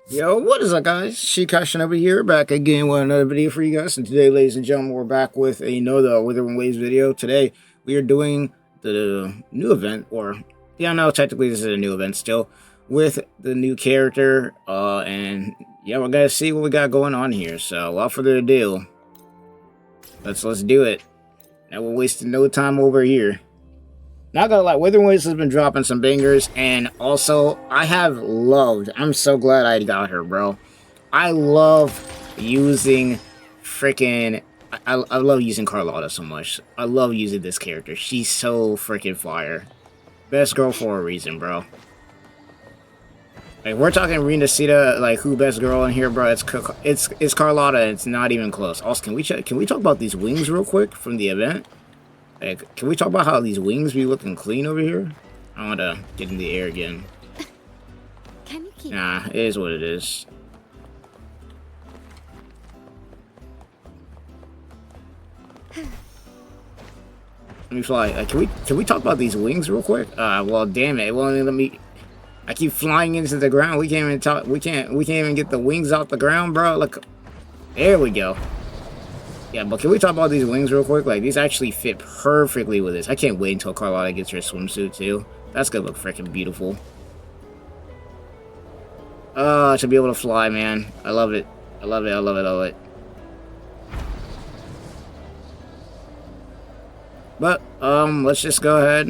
Yo, what is up, guys? Shinobi here, back again with another video for you guys. And today, ladies and gentlemen, we're back with another Wuthering Waves video. Today, we are doing the new event, or yeah, no, technically this is a new event still, with the new character. And yeah, we're gonna see what we got going on here. So, without further ado, let's do it. Now we're wasting no time over here. Not gonna lie, Wuthering Waves has been dropping some bangers, and also, I'm so glad I got her, bro. I love using freaking, I love using Carlotta so much. I love using this character. She's so freaking fire. Best girl for a reason, bro. Like, we're talking Renacita, like, who best girl in here, bro? It's Carlotta, and it's not even close. Also, can we talk about these wings real quick from the event? Like, can we talk about how these wings be looking clean over here? I want to get in the air again. Can you keep Nah, it is what it is. Let me fly. Can we talk about these wings real quick? Well, damn it. It won't let me. I keep flying into the ground. We can't even talk. We can't even get the wings off the ground, bro. Look, there we go. Yeah, but can we talk about these wings real quick? Like, these actually fit perfectly with this. I can't wait until Carlotta gets her swimsuit, too. That's gonna look freaking beautiful. Oh, to be able to fly, man. I love it. I love it, I love it, I love it. But, let's just go ahead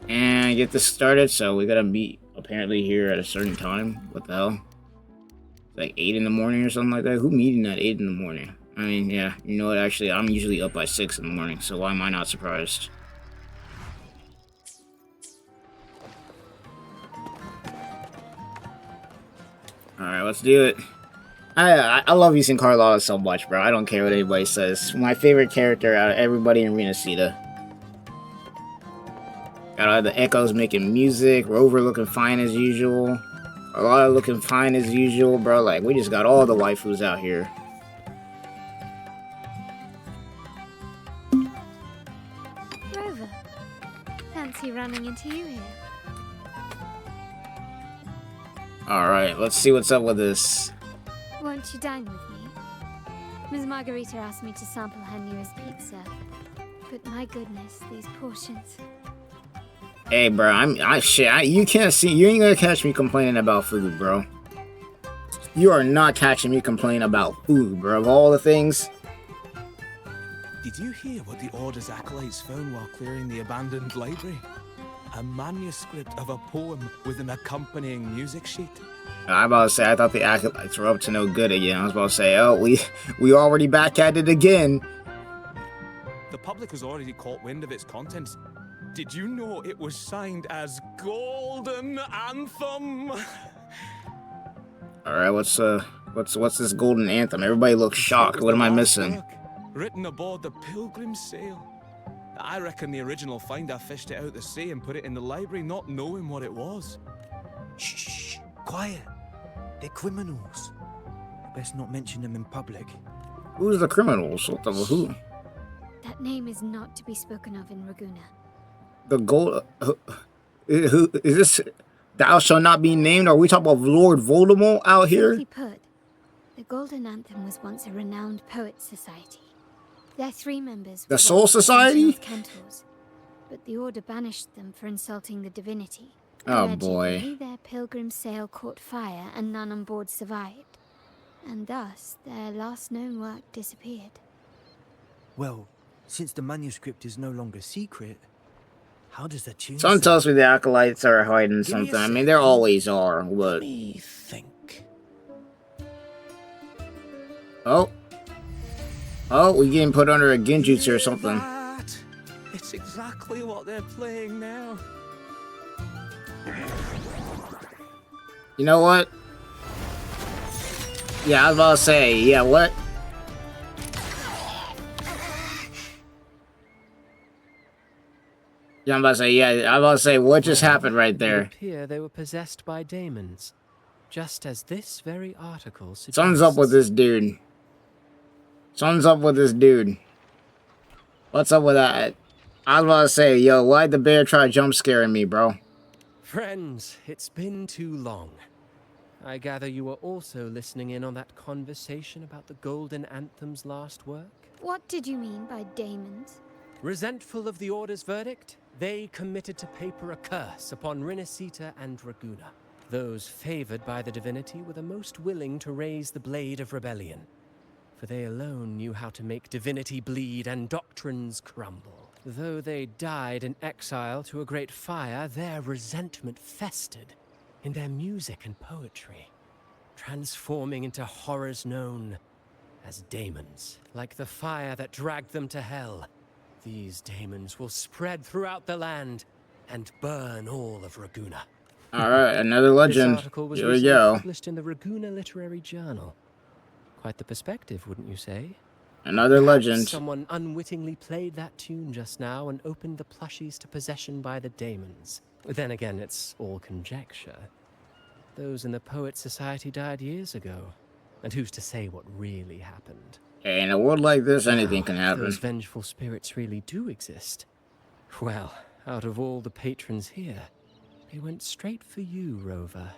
and get this started. So, we gotta meet, apparently, here at a certain time. What the hell? It's like 8 in the morning or something like that? Who meeting at 8 in the morning? I mean, yeah, you know what, actually, I'm usually up by 6 in the morning, so why am I not surprised? Alright, let's do it. I love using Carlotta so much, bro. I don't care what anybody says. My favorite character out of everybody in Renacita. Got all the Echoes making music, Rover looking fine as usual. Carlotta looking fine as usual, bro. Like, we just got all the waifus out here. Rover? Fancy running into you here. Alright, let's see what's up with this. Won't you dine with me? Ms. Margarita asked me to sample her newest pizza. But my goodness, these portions. Hey, bro, you can't see, you ain't gonna catch me complaining about food, bro. You are not catching me complaining about food, bro. Of all the things. Did you hear what the Order's acolytes found while clearing the abandoned library? A manuscript of a poem with an accompanying music sheet. I about to say, I thought the acolytes were up to no good again. I was about to say, oh, we already back at it again. The public has already caught wind of its contents. Did you know it was signed as Golden Anthem? Alright, what's this golden anthem? Everybody looks shocked. What am I missing? Written aboard the Pilgrim's Sail. I reckon the original finder fished it out the sea and put it in the library, not knowing what it was. Shh, quiet. They're criminals. Best not mention them in public. Who's the criminals? What the who? That name is not to be spoken of in Raguna. The gold. Who is this? Thou shalt not be named. Are we talking about Lord Voldemort out here? Simply put, the Golden Anthem was once a renowned poets' society. Their 3 members were The Soul Society? Cantors, but the Order banished them for insulting the divinity. Oh boy. Allegedly, their pilgrim sail caught fire and none on board survived. And thus, their last known work disappeared. Well, since the manuscript is no longer secret, how does that tune Someone sound? tells me the acolytes are hiding Give me a something. I mean, second. there always are, but... Let me think. Oh, we getting put under a genjutsu or something. That? It's exactly what they're playing now. You know what? Yeah, I was about to say, yeah, what? Yeah, I'm about to say, yeah, I was about to say, what just happened right there? It appear they were possessed by daemons, just as this very article suggests. Something's up with this dude. Something's up with this dude. What's up with that? I was about to say, yo, why'd the bear try jump scaring me, bro? Friends, it's been too long. I gather you were also listening in on that conversation about the Golden Anthem's last work? What did you mean by daemons? Resentful of the Order's verdict, they committed to paper a curse upon Rinascita and Draguna. Those favored by the divinity were the most willing to raise the blade of rebellion, for they alone knew how to make divinity bleed and doctrines crumble. Though they died in exile to a great fire, their resentment festered in their music and poetry, transforming into horrors known as daemons. Like the fire that dragged them to hell, these daemons will spread throughout the land and burn all of Raguna. Alright, another legend. This article was Here we recently go. published in the Raguna Literary Journal. Quite the perspective, wouldn't you say? Another Perhaps legend. someone unwittingly played that tune just now and opened the plushies to possession by the daemons. Then again, it's all conjecture. Those in the Poet Society died years ago, and who's to say what really happened? Hey, in a world like this, anything can If happen. those vengeful spirits really do exist, well, out of all the patrons here, they went straight for you, Rover.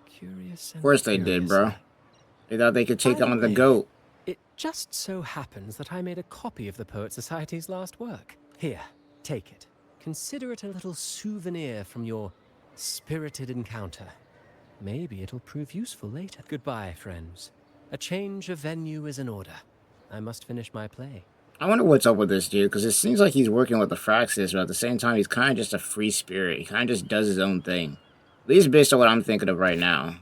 Curious and Of course they did, bro. curiouser. They thought they could take By the on the way, goat. It just so happens that I made a copy of the Poet Society's last work. Here, take it. Consider it a little souvenir from your spirited encounter. Maybe it'll prove useful later. Goodbye, friends. A change of venue is in order. I must finish my play. I wonder what's up with this dude, because it seems like he's working with the Fraxis, but at the same time, he's kind of just a free spirit. He kind of just does his own thing. At least based on what I'm thinking of right now.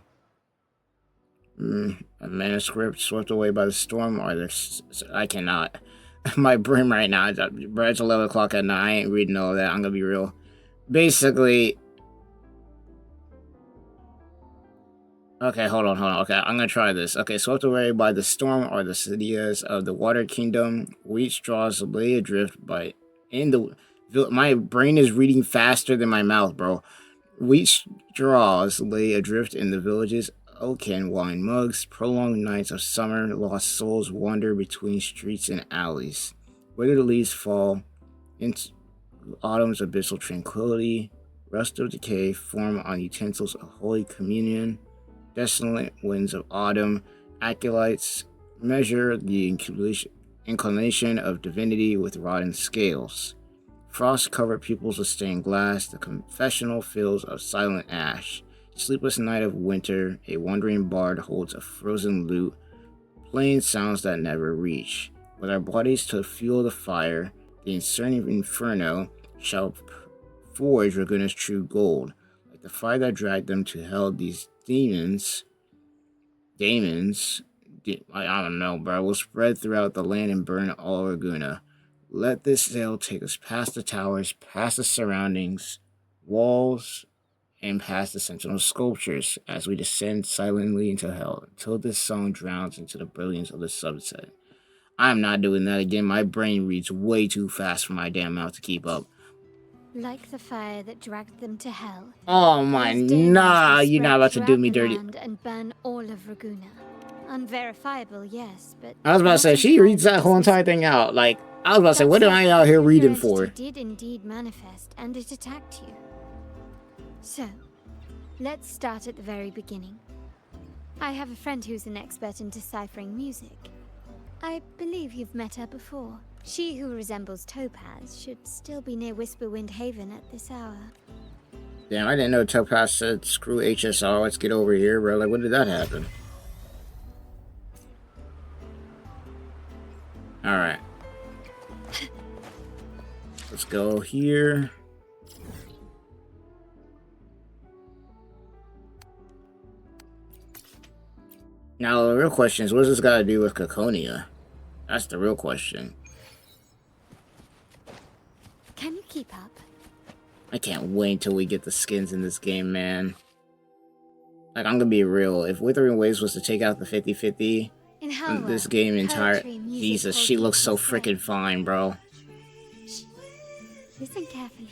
A manuscript swept away by the storm, or there's... I cannot. My brain right now, bro, it's 11 o'clock at night. I ain't reading all that. I'm gonna be real. Basically... Okay, hold on. Okay, I'm gonna try this. Okay, swept away by the storm are the cities of the Water Kingdom. Wheat straws lay adrift by my brain is reading faster than my mouth, bro. Wheat straws lay adrift in the villages. Oaken wine mugs. Prolonged nights of summer. Lost souls wander between streets and alleys. Withered leaves fall into autumn's abyssal tranquility. Rust of decay form on utensils of Holy Communion. Desolate winds of autumn, acolytes measure the inclination of divinity with rotten scales. Frost-covered pupils of stained glass, the confessional fields of silent ash. Sleepless night of winter, a wandering bard holds a frozen lute, playing sounds that never reach. With our bodies to fuel the fire, the incertain inferno shall forge Raguna's true gold. Like the fire that dragged them to hell, these daemons, I don't know, bro, will spread throughout the land and burn all Raguna. Let this sail take us past the towers, past the surroundings, walls, and past the sentinel sculptures as we descend silently into hell until this song drowns into the brilliance of the sunset. I'm not doing that again. My brain reads way too fast for my damn mouth to keep up. Like the fire that dragged them to hell. Oh my, These daemons nah, will you're not spread about to do throughout me the dirty. land and burn all of Raguna. Unverifiable, yes, but I was about to say, she reads that whole entire thing out. Like, I was about to say, what am I out here reading for? It did indeed manifest, and it attacked you. So, let's start at the very beginning. I have a friend who's an expert in deciphering music. I believe you've met her before. She who resembles Topaz should still be near Whisperwind Haven at this hour. Damn, I didn't know Topaz said, screw HSR, let's get over here, bro. Like, when did that happen? Alright. Let's go here. Now, the real question is, what does this got to do with Ciaccona? That's the real question. Can you keep up? I can't wait until we get the skins in this game, man. Like, I'm gonna be real. If Wuthering Waves was to take out the 50-50 In in this game entire... Jesus, she looks so freaking fine, bro. Shh. Listen carefully.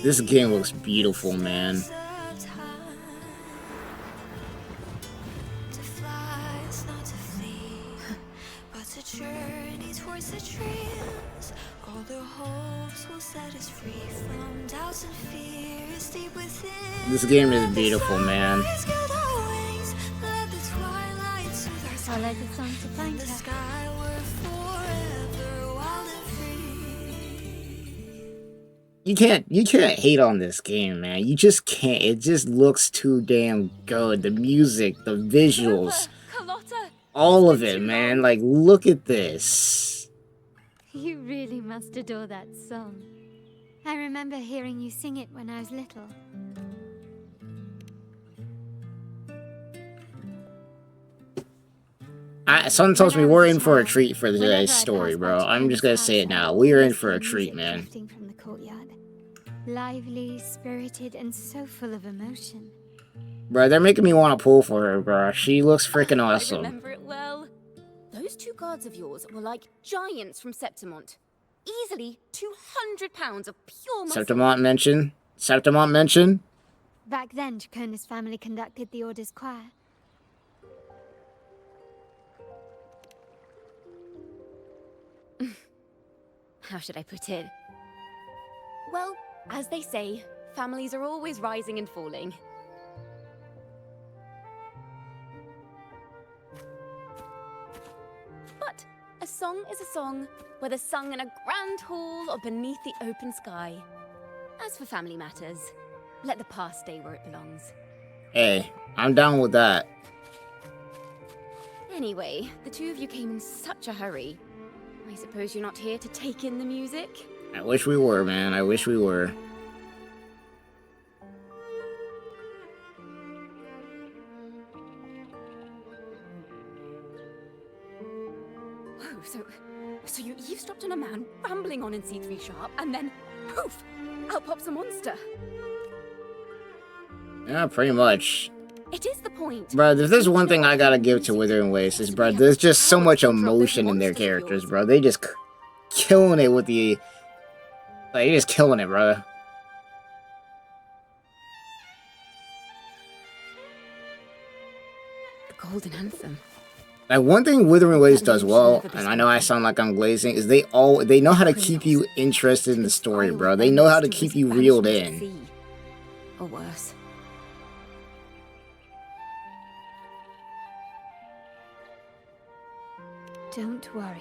This game looks beautiful, man. Journey towards the dreams, all the hopes will set us free This game is beautiful, man. Follow the song to find her. You can't hate on this game, man. You just can't. It just looks too damn good. The music, the visuals, all of it, man. Like, look at this. You really must adore that song. I remember hearing you sing it when I was little. Someone tells me we're in for a treat for today's story, bro. I'm just gonna say it now. We are in for a treat, man. From the courtyard. Lively, spirited, and so full of emotion. Bro, they're making me want to pull for her, bro. She looks freaking I awesome. remember it well. Those two guards of yours were like giants from Septimont. Easily 200 pounds of pure muscle. Septimont mention? Septimont mention? Back then, Ciaccona's family conducted the Order's choir. How should I put it? Well, as they say, families are always rising and falling. But a song is a song, whether sung in a grand hall or beneath the open sky. As for family matters, let the past stay where it belongs. Hey, I'm down with that. Anyway, the two of you came in such a hurry. I suppose you're not here to take in the music? I wish we were, man. I wish we were. Whoa, so you eavesdropped on a man rambling on in C3 Sharp, and then, poof, out pops a monster. Yeah, pretty much. It is the point. Bro, if there's one thing I gotta give to Wuthering Waves is, bro, there's just so much emotion in their characters, bro. They just killing it with the... Like, they're just killing it, bro. The Golden Anthem. Like, one thing Wuthering Waves does well, and I know I sound like I'm glazing, is they know how to keep you interested in the story, bro. They know how to keep you reeled in. Or worse. Don't worry.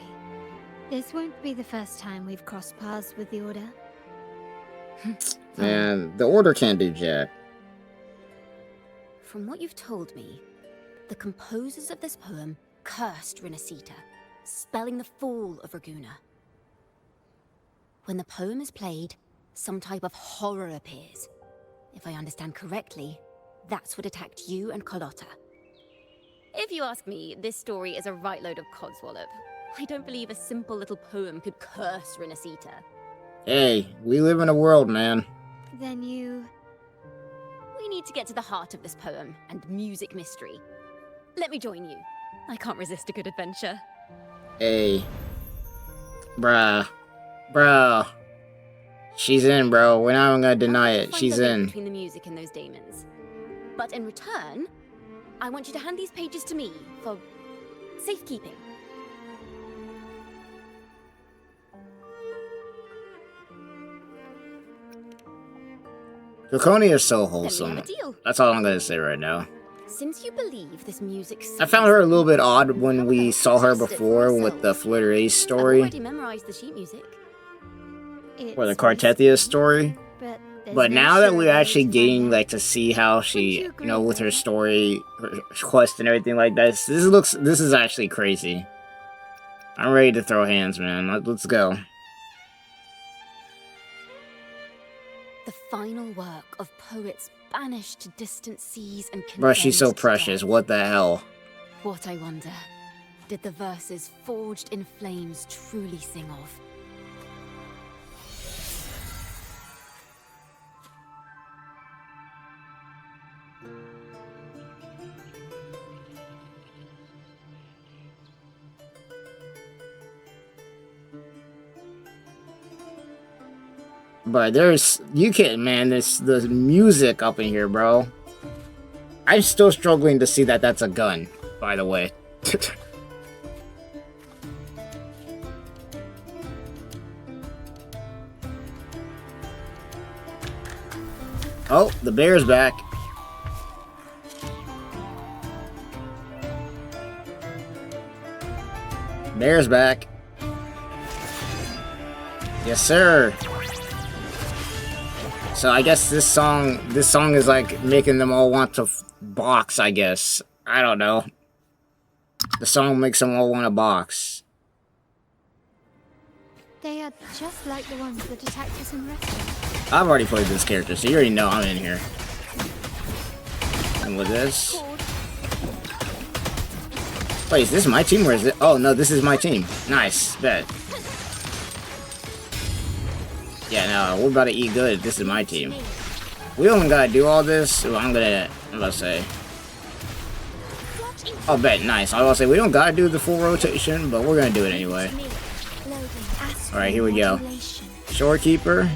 This won't be the first time we've crossed paths with the Order. Man, the Order can't do jack. From what you've told me, the composers of this poem cursed Rinascita, spelling the fall of Raguna. When the poem is played, some type of horror appears. If I understand correctly, that's what attacked you and Carlotta. If you ask me, this story is a right load of codswallop. I don't believe a simple little poem could curse Rinascita. Hey, we live in a world, man. Then you... We need to get to the heart of this poem and music mystery. Let me join you. I can't resist a good adventure. Hey. Bruh. Bro. She's in, bro. We're not even gonna deny it. She's in. Between the music and those daemons. But in return, I want you to hand these pages to me for safekeeping. Ciaccona is so Then we wholesome. have a deal. That's all I'm gonna say right now. Since you believe this music, I found her a little bit odd when we saw her before with the Flirterace I've story. already memorized the sheet music. Or the Cartethia story. But But now that we're actually getting like to see how she, you know, with her story, her quest and everything like that, this is actually crazy. I'm ready to throw hands, man. Let's go. The final work of poets banished to distant seas and Bro, she's so condemned to precious. death. What the hell? What I wonder, did the verses forged in flames truly sing of? But you can't, man, the music up in here, bro. I'm still struggling to see that that's a gun, by the way. Oh, the bear's back. Bear's back. Yes, sir. So I guess this song is like making them all want to box, I guess. I don't know. The song makes them all want to box. They are just like the ones that attacked us in restaurants. I've already played this character, so you already know I'm in here. And with this... Wait, is this my team or is it... Oh, no, this is my team. Nice, bet. Yeah, no, we're about to eat good. This is my team. We don't gotta do all this, so I'm about to say... Oh, bet, nice. I was about to say, we don't gotta do the full rotation, but we're gonna do it anyway. Alright, here we go. Shorekeeper.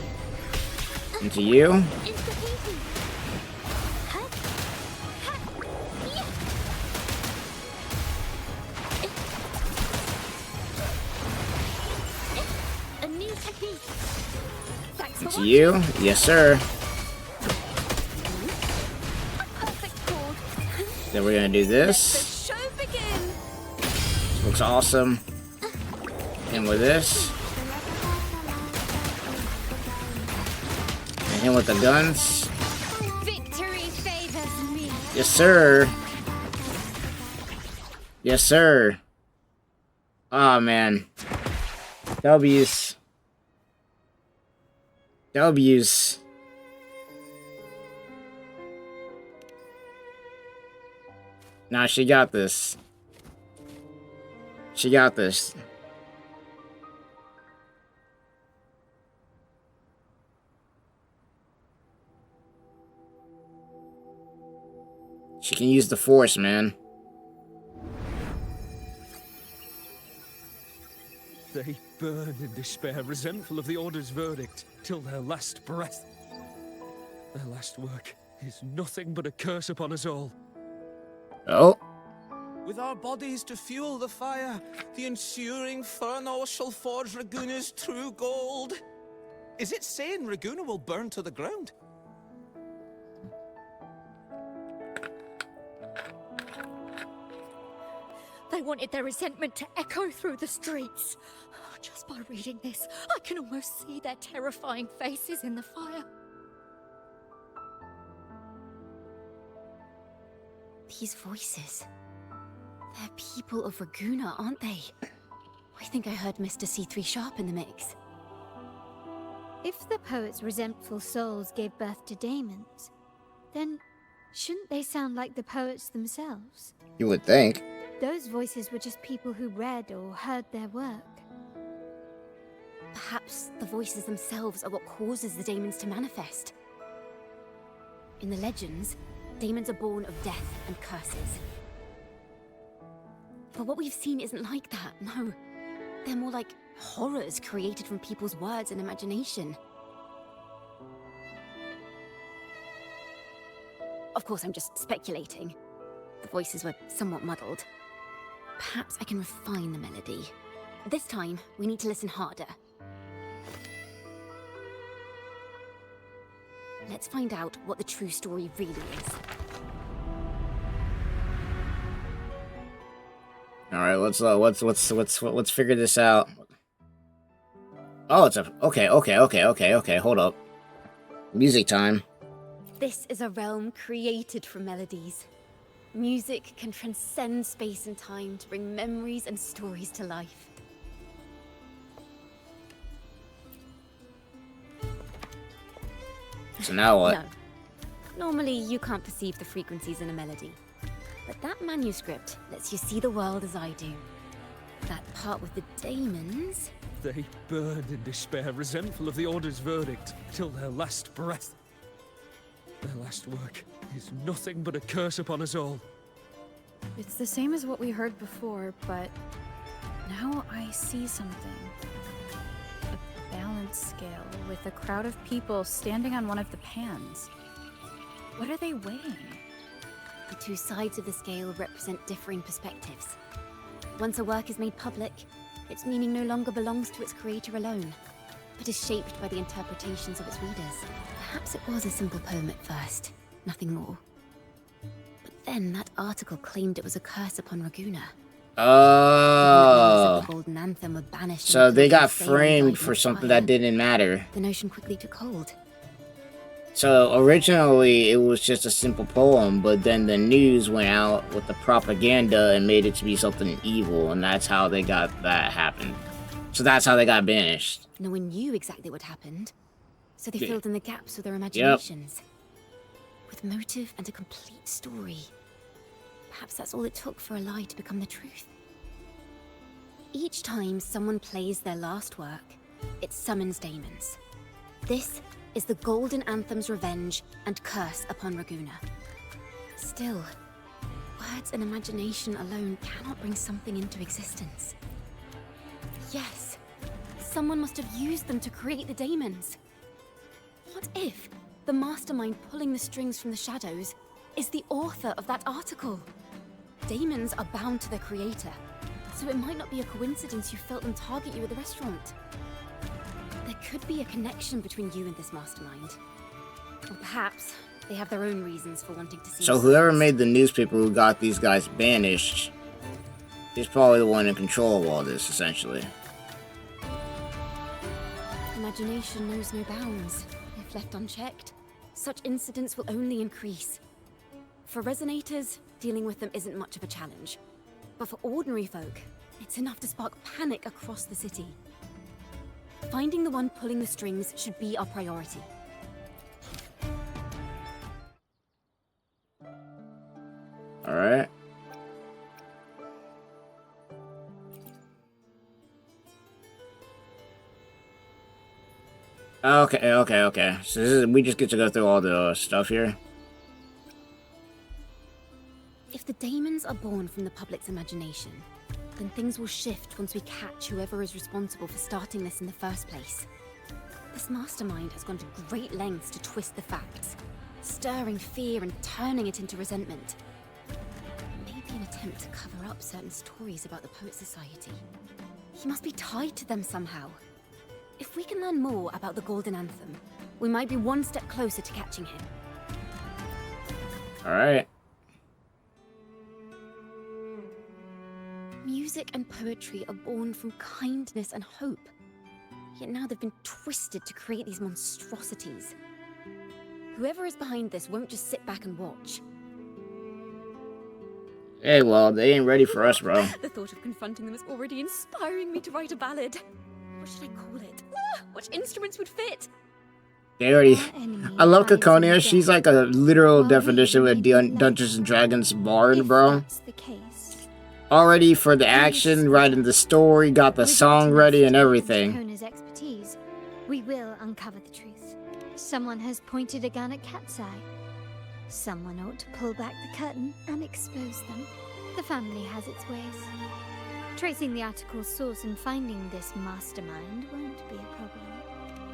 Into you. Into you. Yes, sir. Then we're gonna do this. Looks awesome. And with this. And him with the guns. Victory favors me. Yes, sir. Yes, sir. Oh, man. W's. W's. Nah, she got this. She got this. She can use the force, man. They burn in despair, resentful of the Order's verdict, till their last breath. Their last work is nothing but a curse upon us all. Oh. With our bodies to fuel the fire, the ensuing furnace shall forge Raguna's true gold. Is it saying Raguna will burn to the ground? They wanted their resentment to echo through the streets. Just by reading this, I can almost see their terrifying faces in the fire. These voices. They're people of Raguna, aren't they? I think I heard Mr. C3 Sharp in the mix. If the poet's resentful souls gave birth to daemons, then shouldn't they sound like the poets themselves? You would think. Those voices were just people who read or heard their work. Perhaps the voices themselves are what causes the daemons to manifest. In the legends, daemons are born of death and curses. But what we've seen isn't like that, no. They're more like horrors created from people's words and imagination. Of course, I'm just speculating. The voices were somewhat muddled. Perhaps I can refine the melody. This time, we need to listen harder. Let's find out what the true story really is. All right, let's figure this out. Oh, it's a okay. Hold up. Music time. This is a realm created from melodies. Music can transcend space and time to bring memories and stories to life. So now what? No. Normally, you can't perceive the frequencies in a melody. But that manuscript lets you see the world as I do. That part with the daemons... They burn in despair, resentful of the Order's verdict, till their last breath. Their last work is nothing but a curse upon us all. It's the same as what we heard before, but now I see something. A balance scale with a crowd of people standing on one of the pans. What are they weighing? The two sides of the scale represent differing perspectives. Once a work is made public, its meaning no longer belongs to its creator alone. but is shaped by the interpretations of its readers. Perhaps it was a simple poem at first, nothing more. But then that article claimed it was a curse upon Raguna. Oh. The Golden Anthem were banished. So they got framed for something that didn't matter. The notion quickly took hold. So originally it was just a simple poem, but then the news went out with the propaganda and made it to be something evil, and that's how they got that happened. So that's how they got banished. No one knew exactly what happened, so they filled in the gaps with their imaginations. With motive and a complete story. Perhaps that's all it took for a lie to become the truth. Each time someone plays their last work, it summons daemons. This is the Golden Anthem's revenge and curse upon Raguna. Still, words and imagination alone cannot bring something into existence. Yes, someone must have used them to create the daemons. What if the mastermind pulling the strings from the shadows is the author of that article? Daemons are bound to their creator, so it might not be a coincidence you felt them target you at the restaurant. There could be a connection between you and this mastermind. Or perhaps they have their own reasons for wanting to see. So whoever made the newspaper who got these guys banished is probably the one in control of all this, essentially. Imagination knows no bounds. If left unchecked, such incidents will only increase. For resonators, dealing with them isn't much of a challenge. But for ordinary folk, it's enough to spark panic across the city. Finding the one pulling the strings should be our priority. Alright. Okay. So this is, we just get to go through all the stuff here. If the daemons are born from the public's imagination, then things will shift once we catch whoever is responsible for starting this in the first place. This mastermind has gone to great lengths to twist the facts, stirring fear and turning it into resentment. Maybe an attempt to cover up certain stories about the Poet Society. He must be tied to them somehow. If we can learn more about the Golden Anthem, we might be one step closer to catching him. Alright. Music and poetry are born from kindness and hope. Yet now they've been twisted to create these monstrosities. Whoever is behind this won't just sit back and watch. Hey, well, they ain't ready for us, bro. The thought of confronting them is already inspiring me to write a ballad. What should I call it? Which instruments would fit? They already... I love Ciaccona. She's like a literal definition of a Dungeons and Dragons bard, bro. That's the case. Already for the action, writing the story, got the song ready and everything. Ciaccona's expertise, we will uncover the truth. Someone has pointed a gun at Cat's Eye. Someone ought to pull back the curtain and expose them. The family has its ways. Tracing the article's source and finding this mastermind won't be a problem.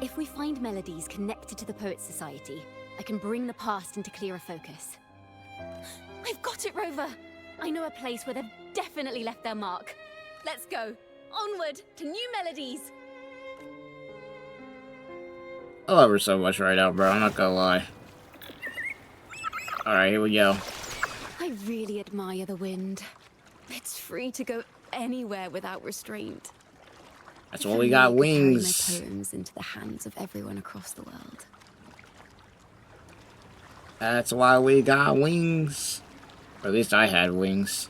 If we find melodies connected to the Poet Society, I can bring the past into clearer focus. I've got it, Rover! I know a place where they've definitely left their mark. Let's go. Onward to new melodies. I love her so much right now, bro. I'm not gonna lie. Alright, here we go. I really admire the wind. It's free to go anywhere without restraint. That's why we got wings. Carry my poems into the hands of everyone across the world. That's why we got wings. Or at least I had wings.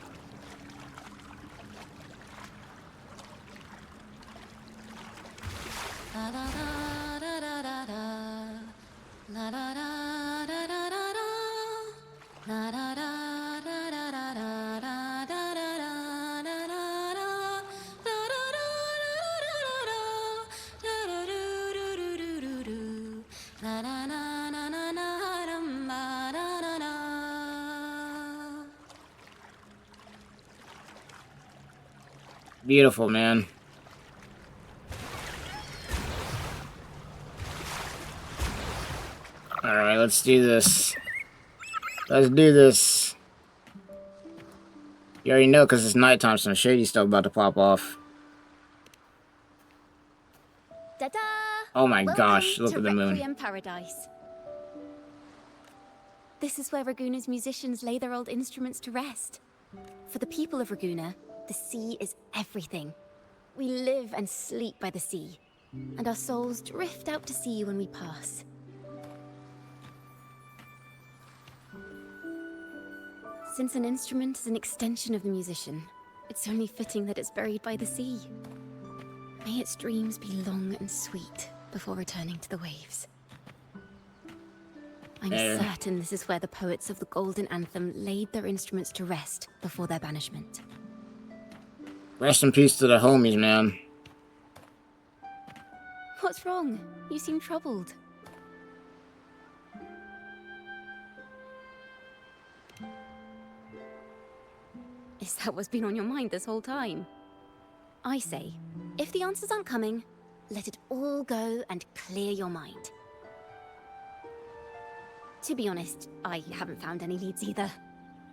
Beautiful, man. Alright, let's do this. Let's do this. You already know because it's nighttime, some shady stuff about to pop off. Ta-da! Oh my gosh, Welcome look to at the moon. Requiem Paradise. This is where Raguna's musicians lay their old instruments to rest. For the people of Raguna, the sea is everything. We live and sleep by the sea, and our souls drift out to sea when we pass. Since an instrument is an extension of the musician, it's only fitting that it's buried by the sea. May its dreams be long and sweet before returning to the waves. I'm certain this is where the poets of the Golden Anthem laid their instruments to rest before their banishment. Rest in peace to the homies, man. What's wrong? You seem troubled. Is that what's been on your mind this whole time? I say, if the answers aren't coming, let it all go and clear your mind. To be honest, I haven't found any leads either.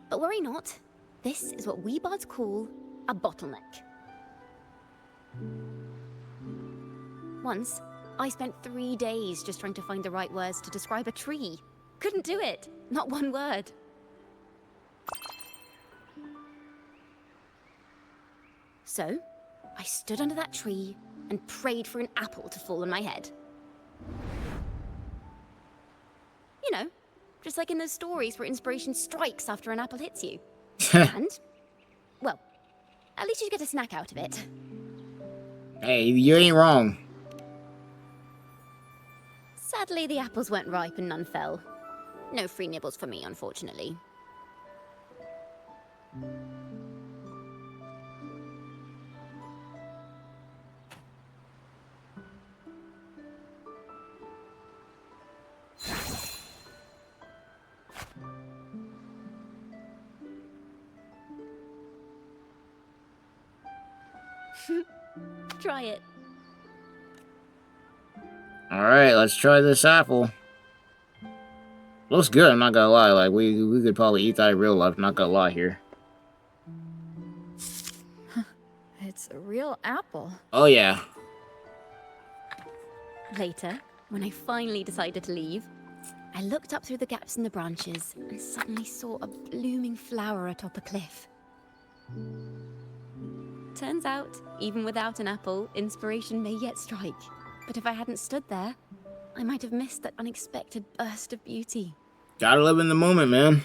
But worry not. This is what we bards call a bottleneck. Once, I spent 3 days just trying to find the right words to describe a tree. Couldn't do it. Not one word. So, I stood under that tree and prayed for an apple to fall on my head. You know, just like in those stories where inspiration strikes after an apple hits you. And, well, at least you get a snack out of it. Hey, you ain't wrong. Sadly, the apples weren't ripe and none fell. No free nibbles for me, unfortunately. Try it. Alright, let's try this apple. Looks good, I'm not gonna lie. Like, we could probably eat that in real life, not gonna lie here. It's a real apple. Oh, yeah. Later, when I finally decided to leave, I looked up through the gaps in the branches and suddenly saw a blooming flower atop a cliff. Turns out, even without an apple, inspiration may yet strike. But if I hadn't stood there, I might have missed that unexpected burst of beauty. Gotta live in the moment, man.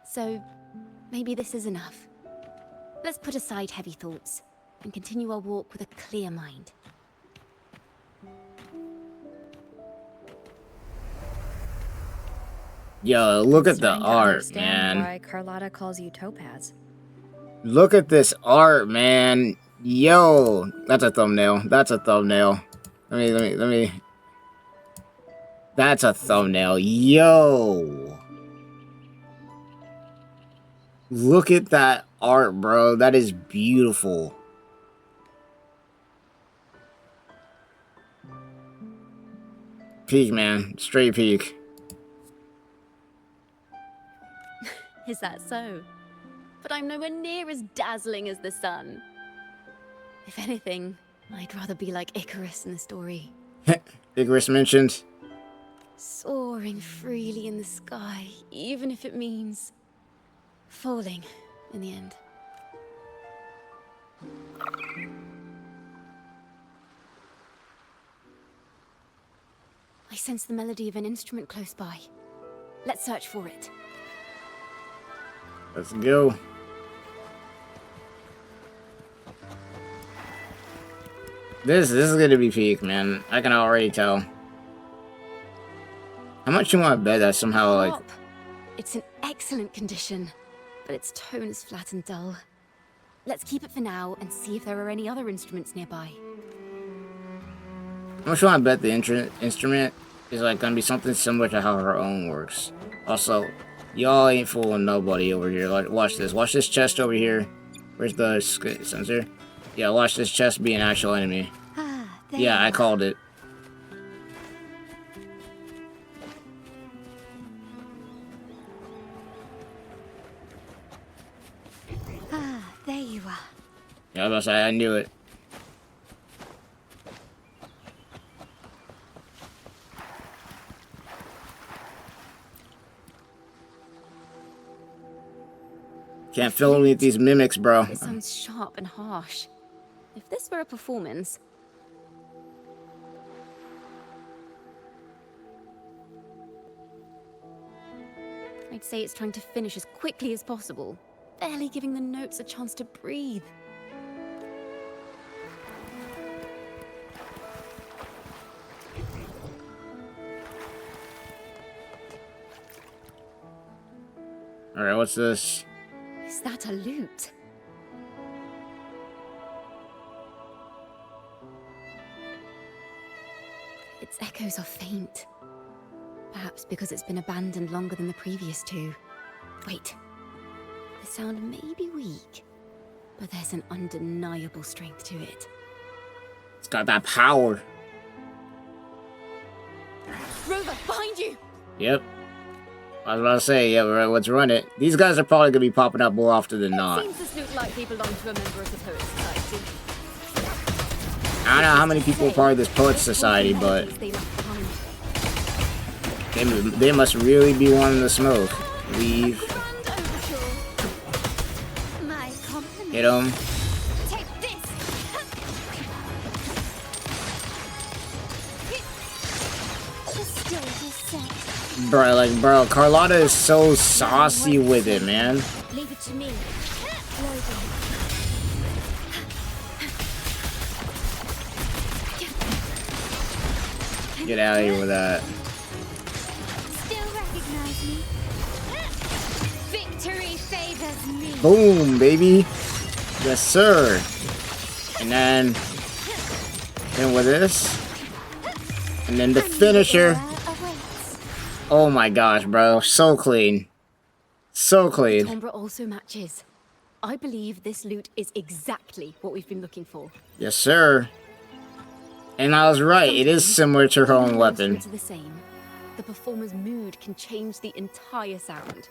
So, maybe this is enough. Let's put aside heavy thoughts and continue our walk with a clear mind. Yo, look at the Starting to art, understand man. why Carlotta calls you Topaz. Look at this art, man. Yo, that's a thumbnail. That's a thumbnail. Let me. That's a thumbnail. Yo. Look at that art, bro. That is beautiful. Peak, man. Straight peak. Is that so? But I'm nowhere near as dazzling as the sun. If anything, I'd rather be like Icarus in the story. Icarus mentioned. Soaring freely in the sky, even if it means falling in the end. I sense the melody of an instrument close by. Let's search for it. Let's go. This is gonna be peak, man. I can already tell. How much you want to bet that somehow, like... Stop. It's in excellent condition, but its tone is flat and dull. Let's keep it for now and see if there are any other instruments nearby. How much you want to bet the instrument is like gonna be something similar to how her own works? Also, y'all ain't fooling nobody over here. Like, watch this. Watch this chest over here. Where's the sensor? Yeah, watch this chest be an actual enemy. Yeah, I called it. Ah, there you are. Yeah, I was about to say, I knew it. Can't fill me with these mimics, bro. It sounds sharp and harsh. If this were a performance... I'd say it's trying to finish as quickly as possible, barely giving the notes a chance to breathe. Alright, what's this? Is that a lute? Its echoes are faint. Perhaps because it's been abandoned longer than the previous two. Wait. The sound may be weak, but there's an undeniable strength to it. It's got that power. Rover, behind you! Yep. I was about to say, yeah, let's run it. These guys are probably gonna be popping up more often than not. Seems this lute likely belongs to a member of the Poets Society. I don't know how many people are part of this Poets Society, but they must really be wanting to smoke. Leave. Hit them. Bro, Carlotta is so saucy with it, man. Leave it to me. Get out of here with that. Still recognize me? Victory favors me. Boom, baby. Yes, sir. And then with this. And then the finisher. Oh my gosh, bro. So clean. So clean. Timbre also matches. I believe this lute is exactly what we've been looking for. Yes, sir. And I was right. It is similar to her own weapon. The same. The performer's mood can change the entire sound.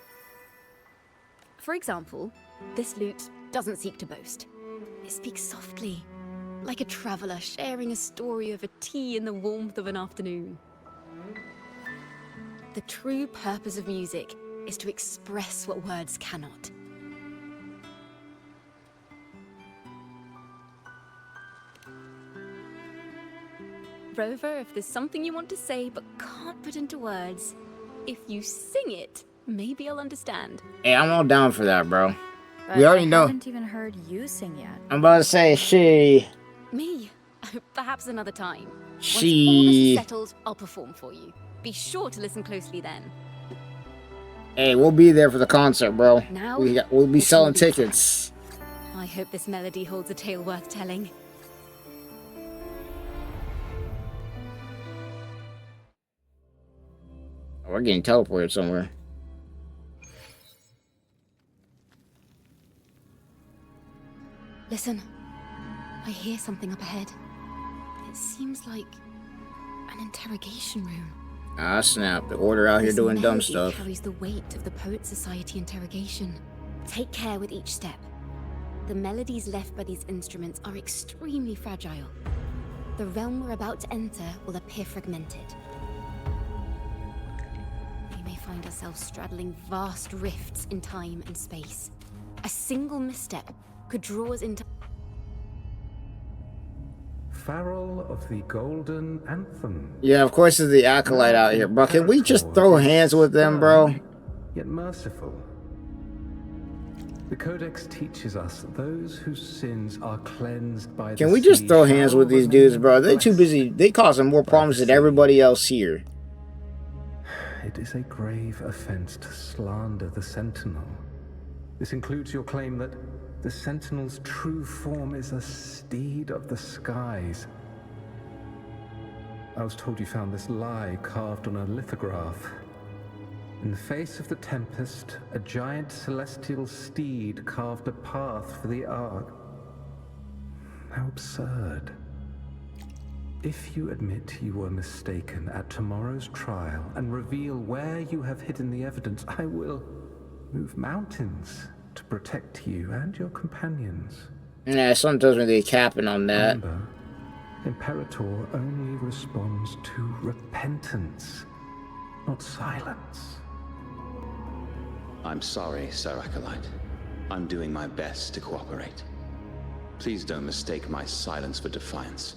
For example, this lute doesn't seek to boast. It speaks softly, like a traveler sharing a story over tea in the warmth of an afternoon. The true purpose of music is to express what words cannot. Rover, if there's something you want to say but can't put into words, if you sing it, maybe I'll understand. Hey, I'm all down for that, bro. But We already I know. haven't even heard you sing yet. I'm about to say she. Me? Perhaps another time. Once She. all this is settled, I'll perform for you. Be sure to listen closely then. Hey, we'll be there for the concert, bro. Now, We'll be it's selling gonna be fun. tickets. I hope this melody holds a tale worth telling. Oh, we're getting teleported somewhere. Listen, I hear something up ahead. It seems like an interrogation room. Ah, snap. The Order out here This doing dumb melody stuff. carries the weight of the Poet Society interrogation. Take care with each step. The melodies left by these instruments are extremely fragile. The realm we're about to enter will appear fragmented. We may find ourselves straddling vast rifts in time and space. A single misstep could draw us into... Farrell of the Golden Anthem. Yeah, of course there's the Acolyte out here, bro. Can we just throw hands with them, bro? Yet merciful. The Codex teaches us that those whose sins are cleansed by the Can we just sea throw hands shall with these remain dudes, bro? They're too blessed. busy. They causing more problems than everybody else here. It is a grave offense to slander the Sentinel. This includes your claim that the Sentinel's true form is a steed of the skies. I was told you found this lie carved on a lithograph. In the face of the tempest, a giant celestial steed carved a path for the Ark. How absurd. If you admit you were mistaken at tomorrow's trial and reveal where you have hidden the evidence, I will move mountains to protect you and your companions. Yeah, something tells me they're capping on that. Remember, Imperator only responds to repentance, not silence. I'm sorry, Sir Acolyte. I'm doing my best to cooperate. Please don't mistake my silence for defiance.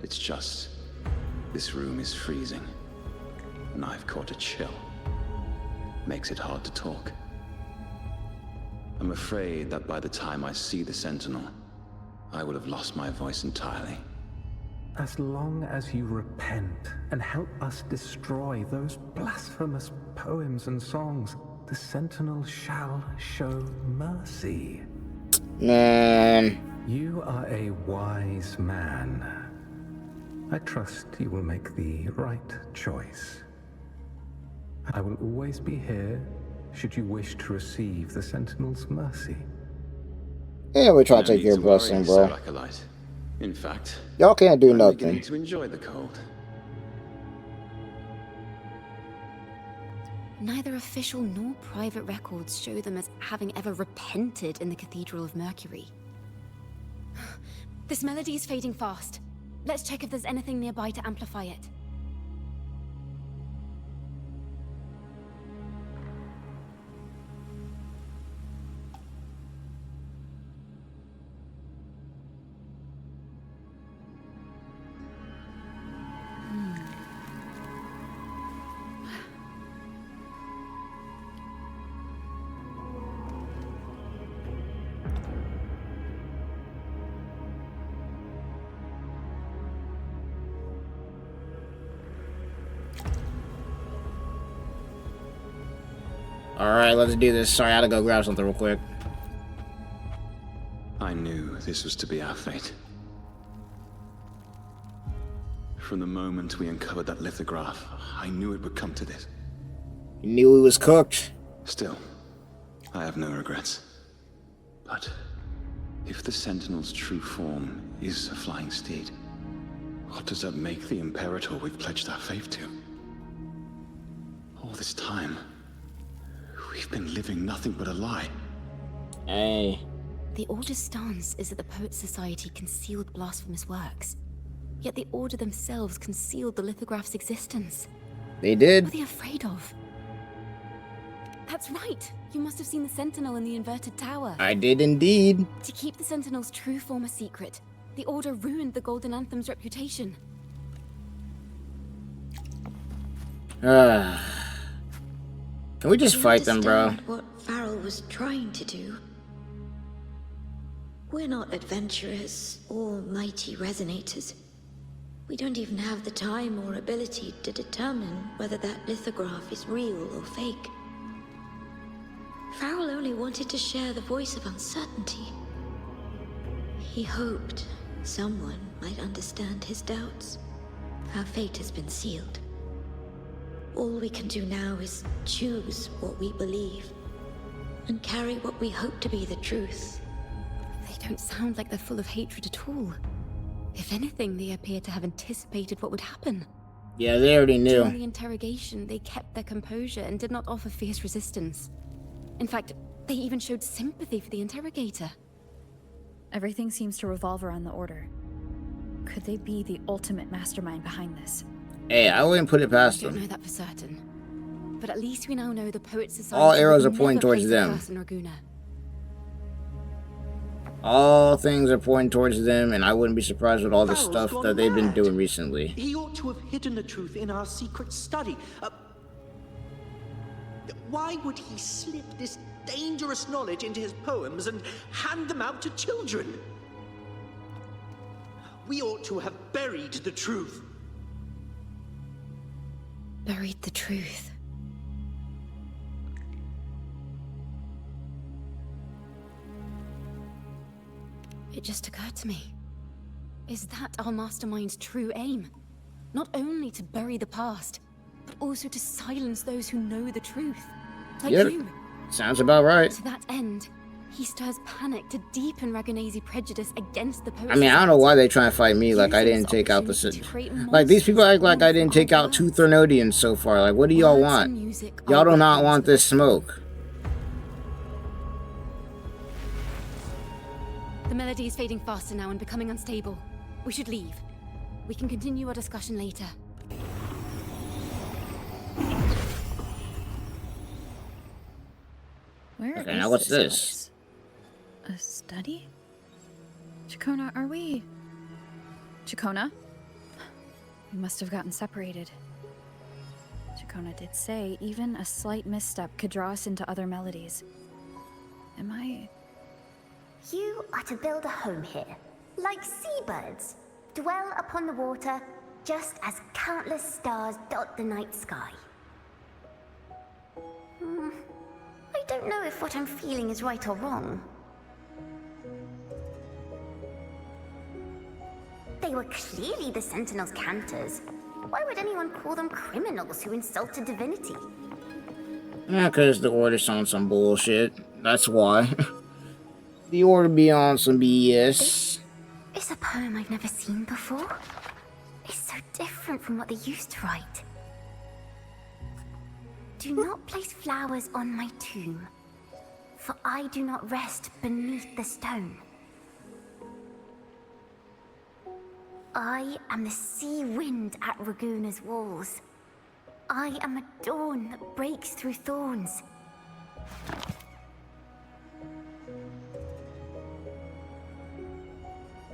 It's just, this room is freezing, and I've caught a chill. Makes it hard to talk. I'm afraid that by the time I see the Sentinel, I will have lost my voice entirely. As long as you repent and help us destroy those blasphemous poems and songs, the Sentinel shall show mercy. Man. You are a wise man. I trust you will make the right choice. I will always be here should you wish to receive the Sentinel's mercy. Yeah, we're trying to take your blessing, bro. Acolyte. In fact, Y'all can't do I'm nothing. beginning to enjoy the cold. Neither official nor private records show them as having ever repented in the Cathedral of Mercury. This melody is fading fast. Let's check if there's anything nearby to amplify it. Alright, let's do this. Sorry, I had to go grab something real quick. I knew this was to be our fate. From the moment we uncovered that lithograph, I knew it would come to this. You knew he was cooked. Still, I have no regrets. But if the Sentinel's true form is a flying steed, what does that make the Imperator we've pledged our faith to? All this time, we've been living nothing but a lie. Hey. The Order's stance is that the Poets Society concealed blasphemous works. Yet the Order themselves concealed the lithograph's existence. They did. What are they afraid of? That's right! You must have seen the Sentinel in the inverted tower. I did indeed. To keep the Sentinel's true form a secret, the Order ruined the Golden Anthem's reputation. Can we just fight them, bro? What Farrell was trying to do. We're not adventurers or mighty resonators. We don't even have the time or ability to determine whether that lithograph is real or fake. Farrell only wanted to share the voice of uncertainty. He hoped someone might understand his doubts. Our fate has been sealed. All we can do now is choose what we believe and carry what we hope to be the truth. They don't sound like they're full of hatred at all. If anything, they appear to have anticipated what would happen. Yeah, they already knew. During the interrogation, they kept their composure and did not offer fierce resistance. In fact, they even showed sympathy for the interrogator. Everything seems to revolve around the Order. Could they be the ultimate mastermind behind this? Hey, I wouldn't put it past I don't them. know that for certain. But at least we now know the Poets Society. All arrows are would pointing never towards place a them. curse on Raguna. All things are pointing towards them, and I wouldn't be surprised with all the Farrell's stuff gone that they've been mad. doing recently. He ought to have hidden the truth in our secret study. Why would he slip this dangerous knowledge into his poems and hand them out to children? We ought to have buried the truth. Buried the truth. It just occurred to me. Is that our mastermind's true aim? Not only to bury the past, but also to silence those who know the truth. Like Yep. you. Sounds about right. To that end, he stirs panic to deepen Ragunese prejudice against the Poets I mean, I don't know Society. why they try and fight me like I didn't take out the... Like, these people act like I didn't take out 2 Thernodians so far. Like, what do y'all want? Y'all do not want this smoke. The melody is fading faster now and becoming unstable. We should leave. We can continue our discussion later. Where Okay, is now what's this this? place? study? Ciaccona, are we... Ciaccona? We must have gotten separated. Ciaccona did say even a slight misstep could draw us into other melodies. Am I... You are to build a home here, like seabirds. Dwell upon the water, just as countless stars dot the night sky. I don't know if what I'm feeling is right or wrong. They were clearly the Sentinel's cantors. Why would anyone call them criminals who insulted divinity? Yeah, because the Order's on some bullshit. That's why. The Order be on some BS. It's a poem I've never seen before. It's so different from what they used to write. Do not place flowers on my tomb, for I do not rest beneath the stone. I am the sea wind at Raguna's walls. I am a dawn that breaks through thorns.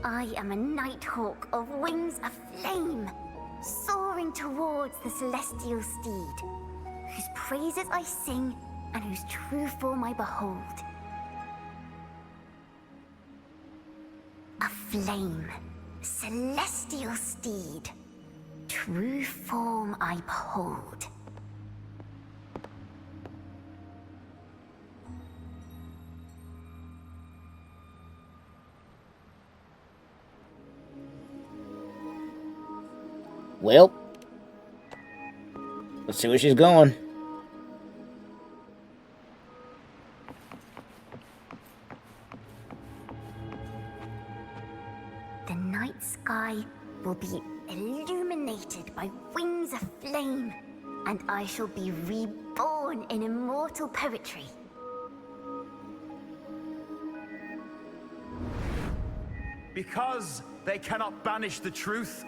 I am a nighthawk of wings of flame, soaring towards the celestial steed, whose praises I sing and whose true form I behold. A flame, celestial steed, true form I behold. Well, let's see where she's going. The night sky will be illuminated by wings of flame, and I shall be reborn in immortal poetry. Because they cannot banish the truth,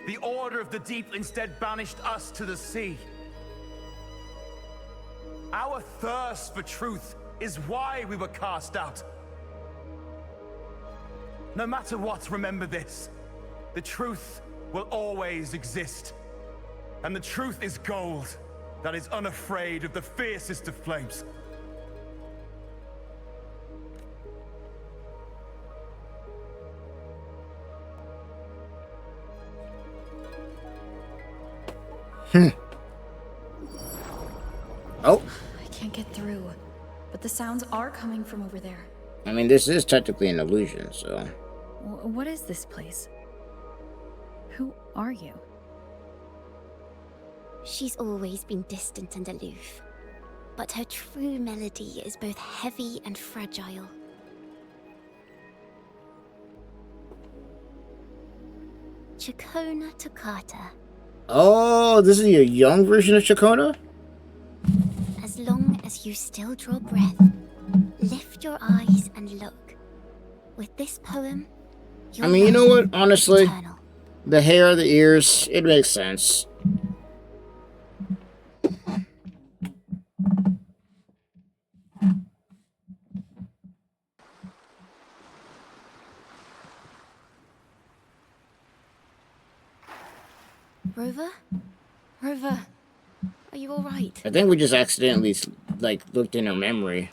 the Order of the Deep instead banished us to the sea. Our thirst for truth is why we were cast out. No matter what, remember this. The truth will always exist. And the truth is gold that is unafraid of the fiercest of flames. Oh. I can't get through, but the sounds are coming from over there. I mean, this is technically an illusion, so... What is this place? Who are you? She's always been distant and aloof, but her true melody is both heavy and fragile. Ciaccona Toccata. Oh, this is your young version of Ciaccona? As long as you still draw breath, lift your eyes and look. With this poem, I mean, you know what? Honestly, the hair, the ears, it makes sense. Rover? Rover, are you alright? I think we just accidentally, like, looked in her memory.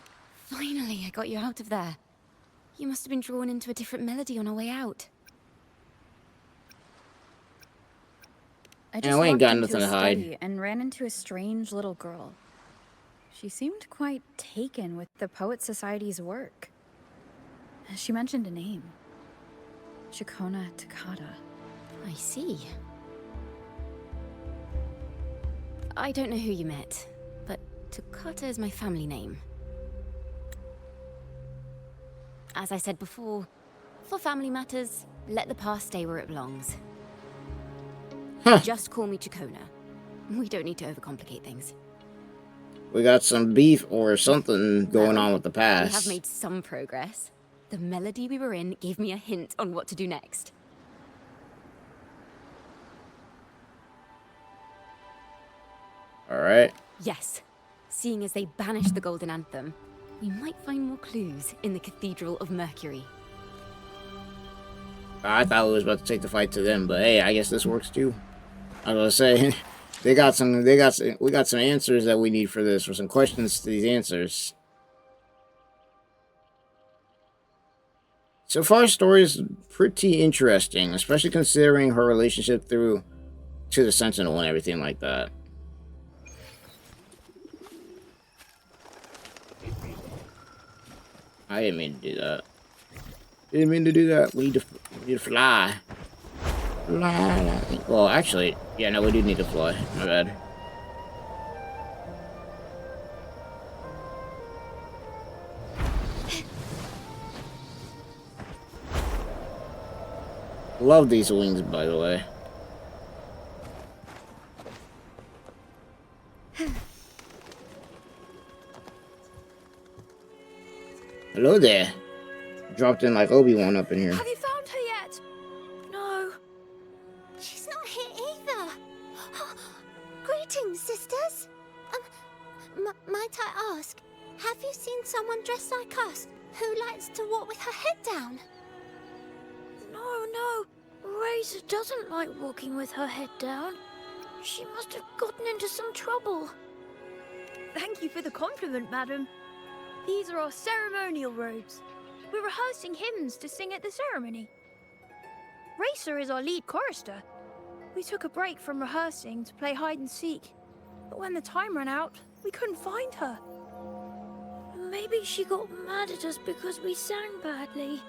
Finally, I got you out of there. You must have been drawn into a different melody on our way out. I just we ain't walked got into nothing a to hide. study and ran into a strange little girl. She seemed quite taken with the Poet Society's work. She mentioned a name. Ciaccona Toccata. I see. I don't know who you met, but Toccata is my family name. As I said before, for family matters, let the past stay where it belongs. Huh. Just call me Ciaccona. We don't need to overcomplicate things. We got some beef or something going on with the past. We have made some progress. The melody we were in gave me a hint on what to do next. Alright. Yes. Seeing as they banished the Golden Anthem, We might find more clues in the Cathedral of Mercury. I thought we was about to take the fight to them, but hey, I guess this works too. I was gonna say, we got some answers that we need for this, for some questions to these answers. So far, story is pretty interesting, especially considering her relationship to the Sentinel and everything like that. I didn't mean to do that. Didn't mean to do that. We need to fly. Fly. Well, actually, yeah, no, we do need to fly. My bad. Love these wings, by the way. Hello there. Dropped in like Obi-Wan up in here. Have you found her yet? No. She's not here either. Greetings, sisters. Might I ask, have you seen someone dressed like us who likes to walk with her head down? No. Razor doesn't like walking with her head down. She must have gotten into some trouble. Thank you for the compliment, madam. These are our ceremonial robes. We're rehearsing hymns to sing at the ceremony. Racer is our lead chorister. We took a break from rehearsing to play hide and seek, but when the time ran out, we couldn't find her. Maybe she got mad at us because we sang badly.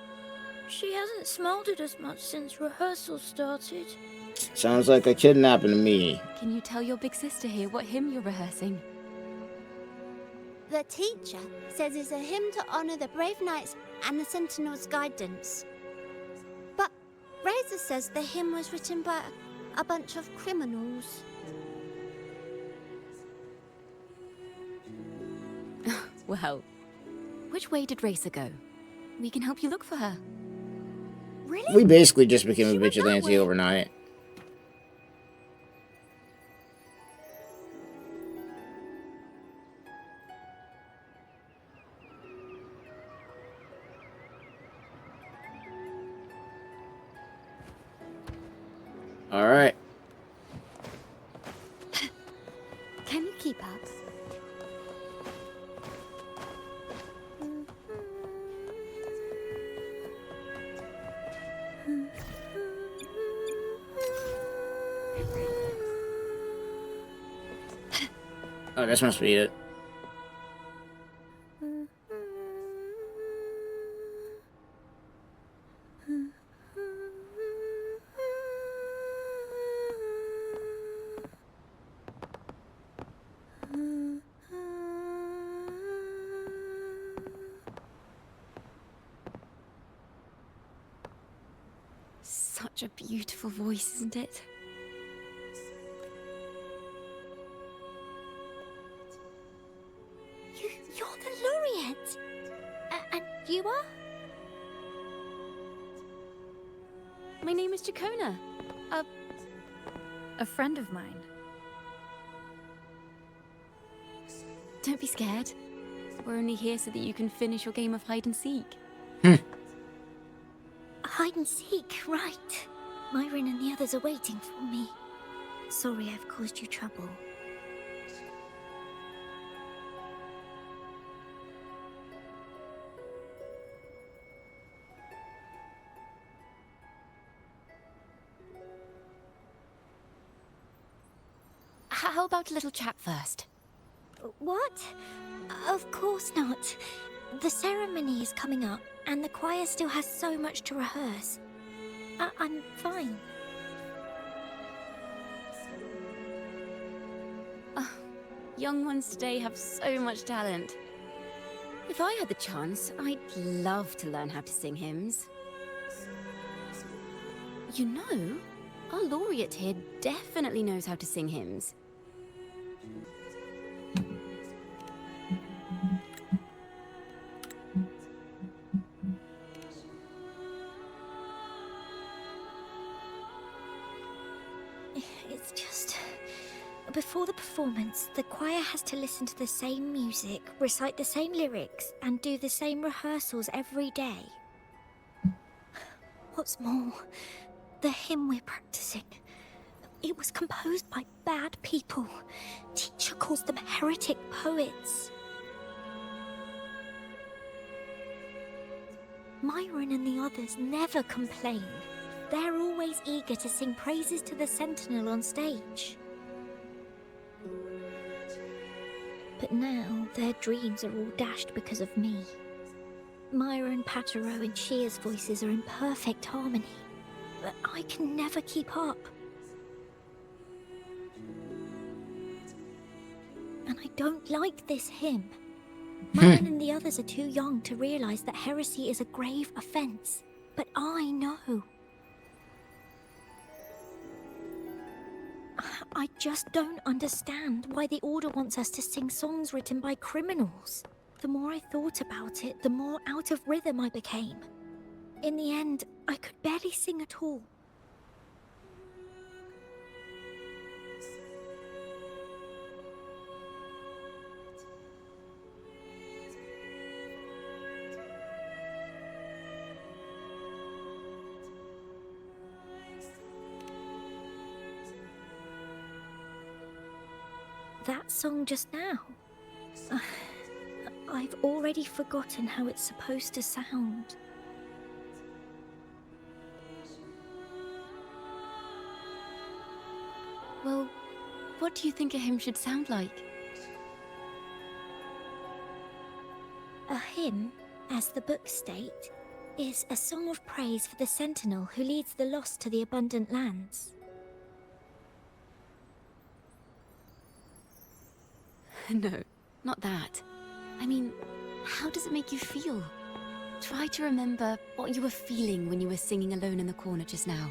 She hasn't smiled at us much since rehearsal started. Sounds like a kidnapping to me. Can you tell your big sister here what hymn you're rehearsing? The teacher says it's a hymn to honor the brave knights and the Sentinel's guidance. But Razor says the hymn was written by a bunch of criminals. Well, which way did Racer go? We can help you look for her. Really? We basically just became a vigilante overnight. All right. Can you keep up? Oh, this must be it. Such a beautiful voice, isn't it? You're the laureate. And you are? My name is Ciaccona. A friend of mine. Don't be scared. We're only here so that you can finish your game of hide and seek. Hide and seek, right. Myron and the others are waiting for me. Sorry I've caused you trouble. How about a little chat first? What? Of course not. The ceremony is coming up, and the choir still has so much to rehearse. I'm fine. Young ones today have so much talent. If I had the chance, I'd love to learn how to sing hymns. You know, our laureate here definitely knows how to sing hymns. Before the performance, the choir has to listen to the same music, recite the same lyrics, and do the same rehearsals every day. What's more, the hymn we're practicing, it was composed by bad people. Teacher calls them heretic poets. Myron and the others never complain. They're always eager to sing praises to the Sentinel on stage. But now, their dreams are all dashed because of me. Myron, Patero, and Shear's voices are in perfect harmony, but I can never keep up. And I don't like this hymn. Myron and the others are too young to realize that heresy is a grave offense, but I know. I just don't understand why the Order wants us to sing songs written by criminals. The more I thought about it, the more out of rhythm I became. In the end, I could barely sing at all. That song just now. I've already forgotten how it's supposed to sound. Well, what do you think a hymn should sound like? A hymn, as the books state, is a song of praise for the Sentinel who leads the lost to the abundant lands. No, not that. I mean, how does it make you feel? Try to remember what you were feeling when you were singing alone in the corner just now.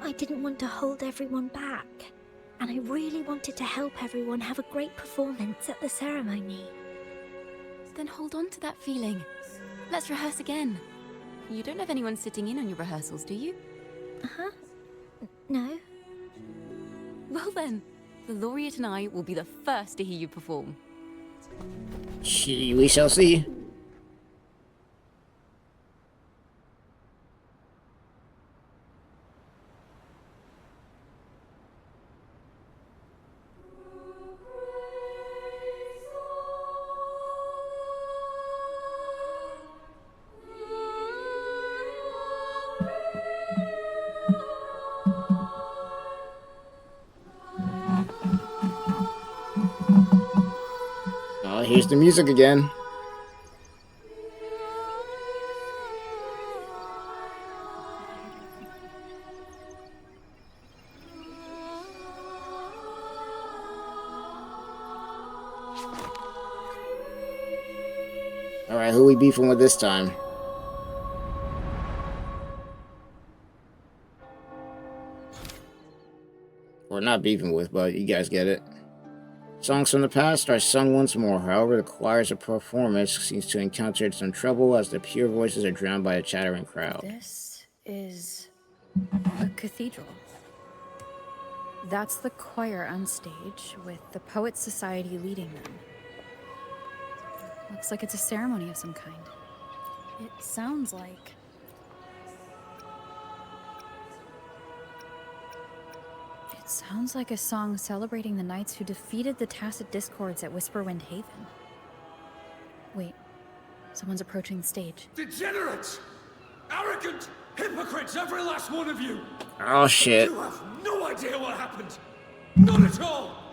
I didn't want to hold everyone back, and I really wanted to help everyone have a great performance at the ceremony. Then hold on to that feeling. Let's rehearse again. You don't have anyone sitting in on your rehearsals, do you? Uh-huh. No. Well then, the laureate and I will be the first to hear you perform. We shall see. Here's the music again. Alright, who we beefing with this time? Or not beefing with, but you guys get it. Songs from the past are sung once more. However, the choir's performance seems to encounter some trouble as the pure voices are drowned by a chattering crowd. This is a cathedral. That's the choir on stage, with the Poets Society leading them. Looks like it's a ceremony of some kind. It sounds like... It sounds like a song celebrating the knights who defeated the Tacit Discords at Whisperwind Haven. Wait, someone's approaching the stage. Degenerates! Arrogant hypocrites, every last one of you! Oh shit. You have no idea what happened! None at all!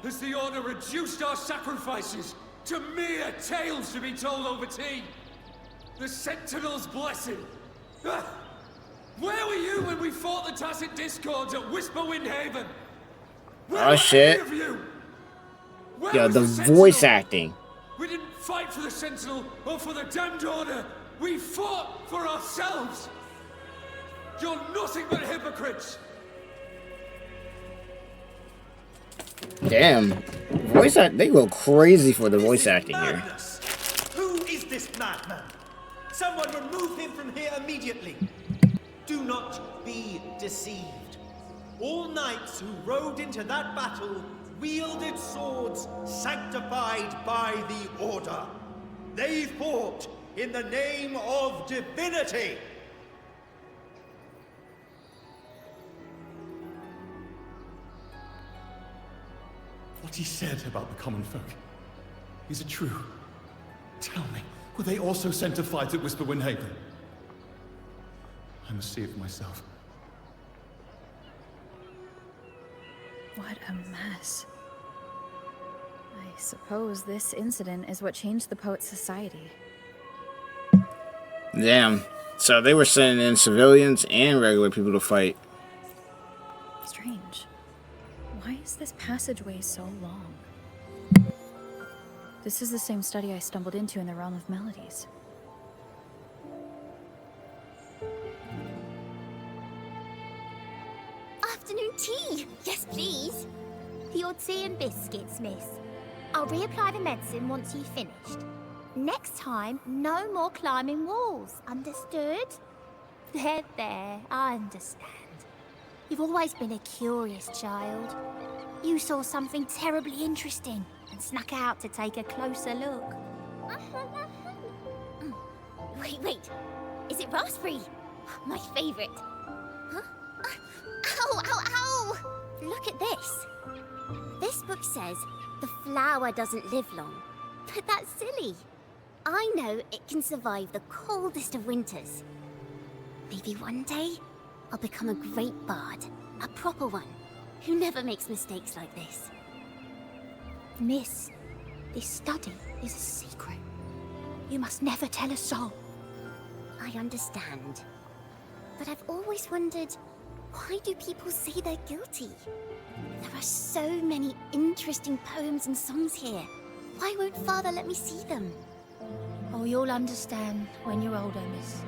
Has the Order reduced our sacrifices to mere tales to be told over tea? The Sentinel's blessing! Where were you when we fought the Tacit Discords at Whisperwind Haven? Oh shit. Yo, the voice acting. We didn't fight for the Sentinel or for the damned Order. We fought for ourselves. You're nothing but hypocrites. Damn. Voice act, they go crazy for the voice acting here. Who is this madman? Someone remove him from here immediately. Do not be deceived. All knights who rode into that battle wielded swords sanctified by the Order. They fought in the name of divinity. What he said about the common folk, is it true? Tell me, were they also sent to fight at Whisperwind Haven? I must see it for myself. What a mess. I suppose this incident is what changed the Poet Society. Damn. So they were sending in civilians and regular people to fight. Strange. Why is this passageway so long? This is the same study I stumbled into in the Realm of Melodies. Afternoon tea! Yes, please. The odd tea and biscuits, miss. I'll reapply the medicine once you've finished. Next time, no more climbing walls. Understood? There, I understand. You've always been a curious child. You saw something terribly interesting and snuck out to take a closer look. Wait. Is it raspberry? My favorite. Huh? Ow! Look at this. This book says the flower doesn't live long. But that's silly. I know it can survive the coldest of winters. Maybe one day, I'll become a great bard. A proper one, who never makes mistakes like this. Miss, this study is a secret. You must never tell a soul. I understand. But I've always wondered, why do people say they're guilty? There are so many interesting poems and songs here. Why won't Father let me see them? Oh, you'll understand when you're older, miss.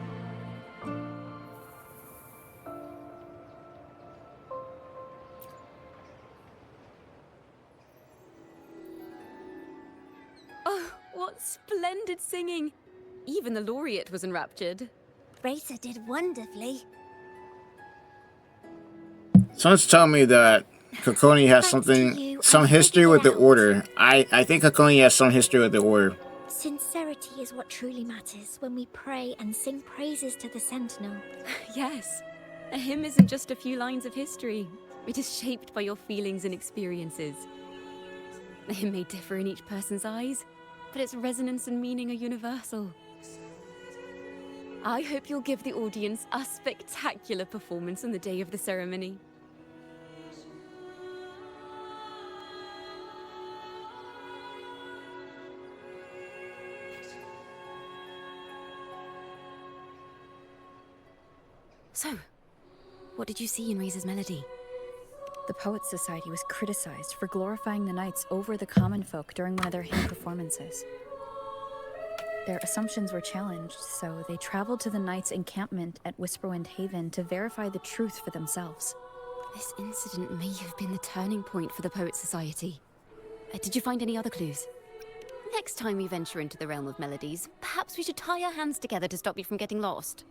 Oh, what splendid singing! Even the laureate was enraptured. Racer did wonderfully. Someone's telling me that Ciaccona has some history with the Order. I think Ciaccona has some history with the Order. Sincerity is what truly matters when we pray and sing praises to the Sentinel. Yes, a hymn isn't just a few lines of history. It is shaped by your feelings and experiences. A hymn may differ in each person's eyes, but its resonance and meaning are universal. I hope you'll give the audience a spectacular performance on the day of the ceremony. So, what did you see in Razor's melody? The Poets Society was criticized for glorifying the knights over the common folk during one of their hymn performances. Their assumptions were challenged, so they traveled to the knights' encampment at Whisperwind Haven to verify the truth for themselves. This incident may have been the turning point for the Poets Society. Did you find any other clues? Next time we venture into the realm of melodies, perhaps we should tie our hands together to stop you from getting lost.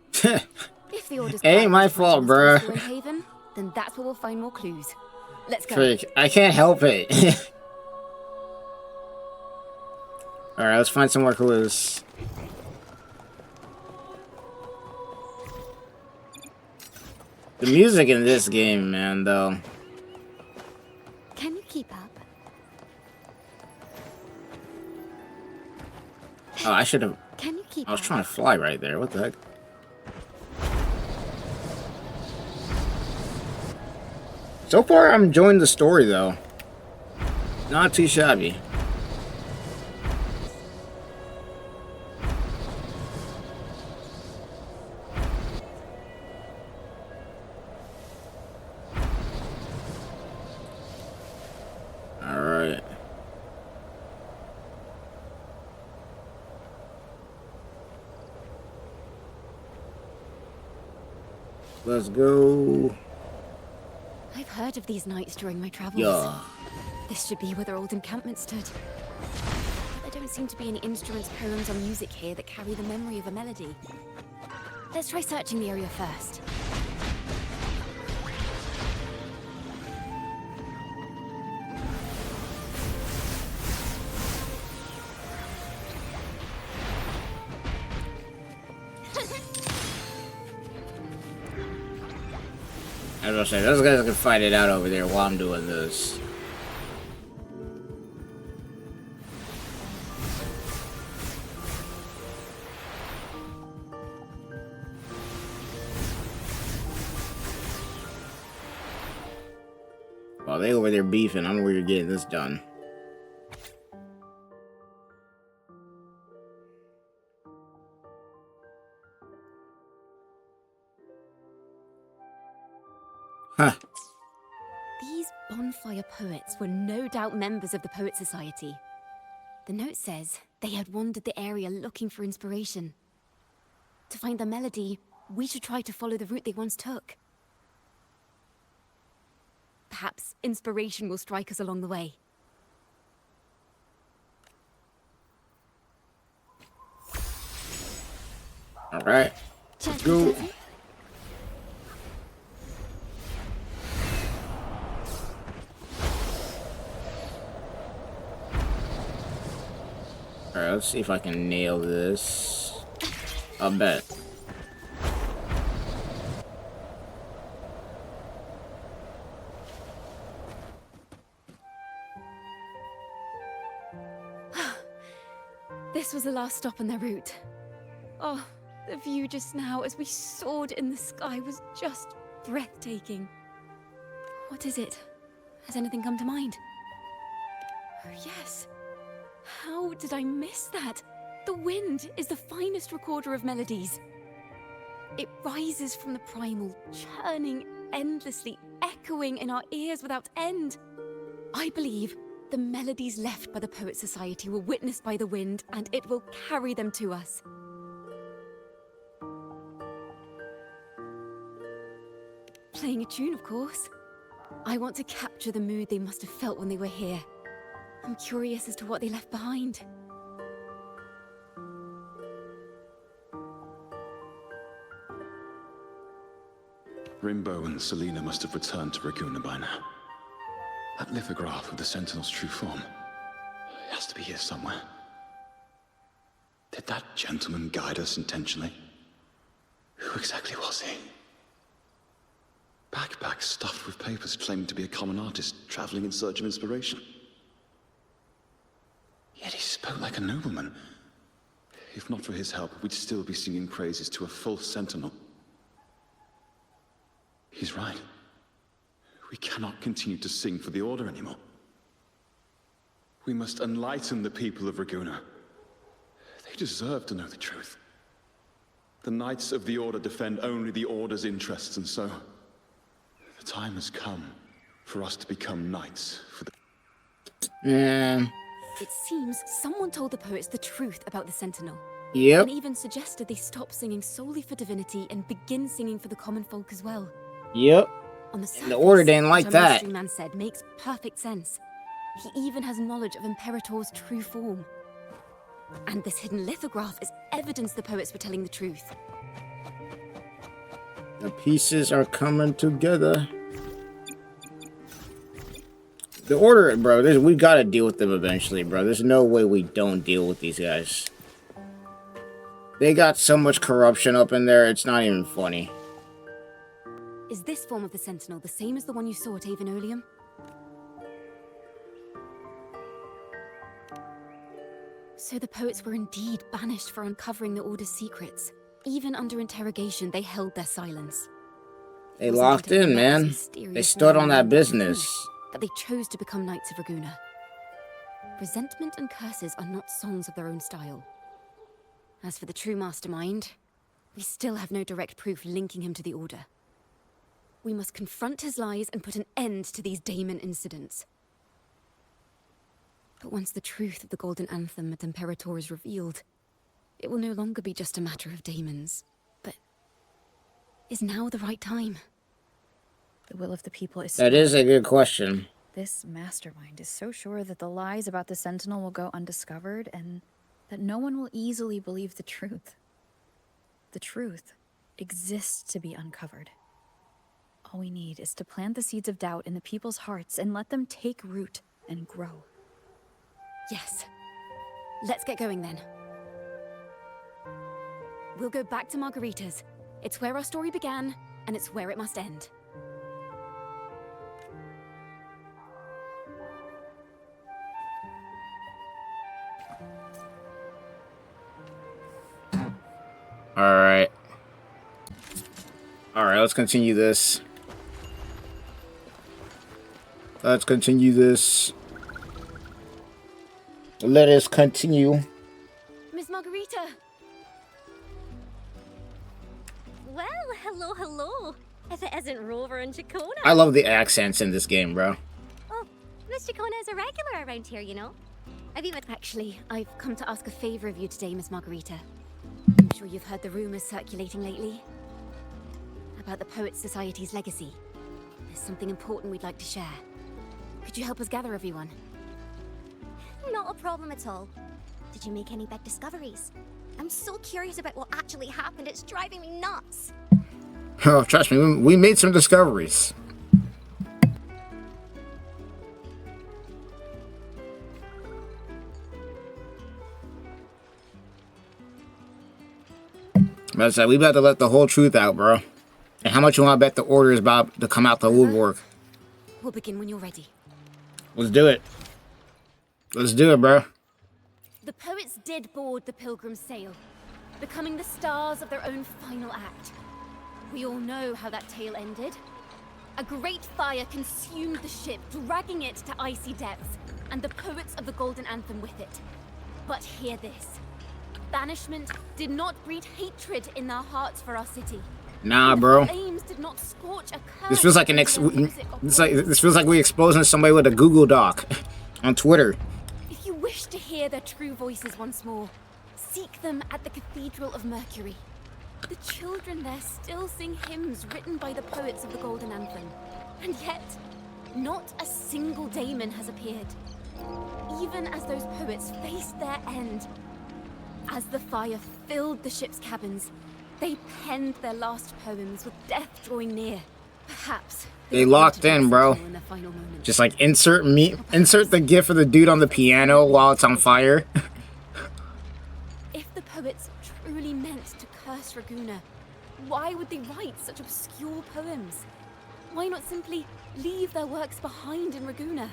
If the Order's ain't my fault, bruh. Haven, then that's where we'll find more clues. Let's go. Freak, I can't help it. Alright, let's find some more clues. The music in this game, man, though. Can you keep up? Oh, I should have. Can you keep I was up? trying to fly right there. What the heck? So far, I'm enjoying the story, though. Not too shabby. Alright. Let's go. I've heard of these knights during my travels. Yeah. This should be where their old encampment stood. But there don't seem to be any instruments, poems, or music here that carry the memory of a melody. Let's try searching the area first. As I say, those guys can fight it out over there while I'm doing this. While they over there beefing, I'm over here getting this done. Huh. These bonfire poets were no doubt members of the Poet Society. The note says they had wandered the area looking for inspiration. To find the melody, we should try to follow the route they once took. Perhaps inspiration will strike us along the way. Alright. Let's go. Alright, let's see if I can nail this. I'll bet. This was the last stop on their route. Oh, the view just now as we soared in the sky was just breathtaking. What is it? Has anything come to mind? Oh, yes. How did I miss that? The wind is the finest recorder of melodies. It rises from the primal, churning endlessly, echoing in our ears without end. I believe the melodies left by the Poet Society were witnessed by the wind, and it will carry them to us. Playing a tune, of course. I want to capture the mood they must have felt when they were here. I'm curious as to what they left behind. Rimbo and Selena must have returned to Raguna by now. That lithograph of the Sentinel's true form. It has to be here somewhere. Did that gentleman guide us intentionally? Who exactly was he? Backpack stuffed with papers claiming to be a common artist traveling in search of inspiration. Yet he spoke like a nobleman. If not for his help, we'd still be singing praises to a false sentinel. He's right. We cannot continue to sing for the Order anymore. We must enlighten the people of Raguna. They deserve to know the truth. The Knights of the Order defend only the Order's interests, and so the time has come for us to become knights for the... Yeah. It seems someone told the poets the truth about the Sentinel. Yep. And even suggested they stop singing solely for divinity and begin singing for the common folk as well. Yep. On the surface, the Order didn't like what our that. mystery man said makes perfect sense. He even has knowledge of Imperator's true form. And this hidden lithograph is evidence the poets were telling the truth. The pieces are coming together. The Order, bro, we gotta deal with them eventually, bro. There's no way we don't deal with these guys. They got so much corruption up in there, it's not even funny. Is this form of the Sentinel the same as the one you saw at Avenolium? So the poets were indeed banished for uncovering the Order's secrets. Even under interrogation, they held their silence. They locked in, man. They stood on that business. That they chose to become Knights of Raguna. Resentment and curses are not songs of their own style. As for the true mastermind, we still have no direct proof linking him to the Order. We must confront his lies and put an end to these Daemon incidents. But once the truth of the Golden Anthem at Imperator is revealed, it will no longer be just a matter of daemons. But is now the right time? The will of the people is... That is a good question. This mastermind is so sure that the lies about the Sentinel will go undiscovered and that no one will easily believe the truth. The truth exists to be uncovered. All we need is to plant the seeds of doubt in the people's hearts and let them take root and grow. Yes. Let's get going then. We'll go back to Margarita's. It's where our story began, and it's where it must end. Alright. Alright, let's continue this. Let's continue this. Let us continue. Miss Margarita! Well, hello, hello. If it isn't Rover and Ciaccona. I love the accents in this game, bro. Oh, Miss Ciaccona is a regular around here, you know. I've even... Actually, I've come to ask a favor of you today, Miss Margarita. I'm sure you've heard the rumors circulating lately about the Poets Society's legacy. There's something important we'd like to share. Could you help us gather everyone? Not a problem at all. Did you make any big discoveries? I'm so curious about what actually happened. It's driving me nuts. Oh, trust me, we made some discoveries. But we about to let the whole truth out, bro. And how much you want to bet the order is about to come out the woodwork? We'll begin when you're ready. Let's do it. Let's do it, bro. The poets did board the Pilgrim's sail, becoming the stars of their own final act. We all know how that tale ended. A great fire consumed the ship, dragging it to icy depths, and the poets of the Golden Anthem with it. But hear this. Banishment did not breed hatred in their hearts for our city. Nah, bro. Flames did not scorch a curse. This feels like this feels like we exposing somebody with a Google Doc on Twitter. If you wish to hear their true voices once more, seek them at the Cathedral of Mercury. The children there still sing hymns written by the poets of the Golden Anthem. And yet, not a single daemon has appeared. Even as those poets faced their end. As the fire filled the ship's cabins, they penned their last poems with death drawing near. Perhaps they locked in, bro. Just like insert the gif of the dude on the piano while it's on fire. If the poets truly meant to curse Raguna, why would they write such obscure poems? Why not simply leave their works behind in Raguna?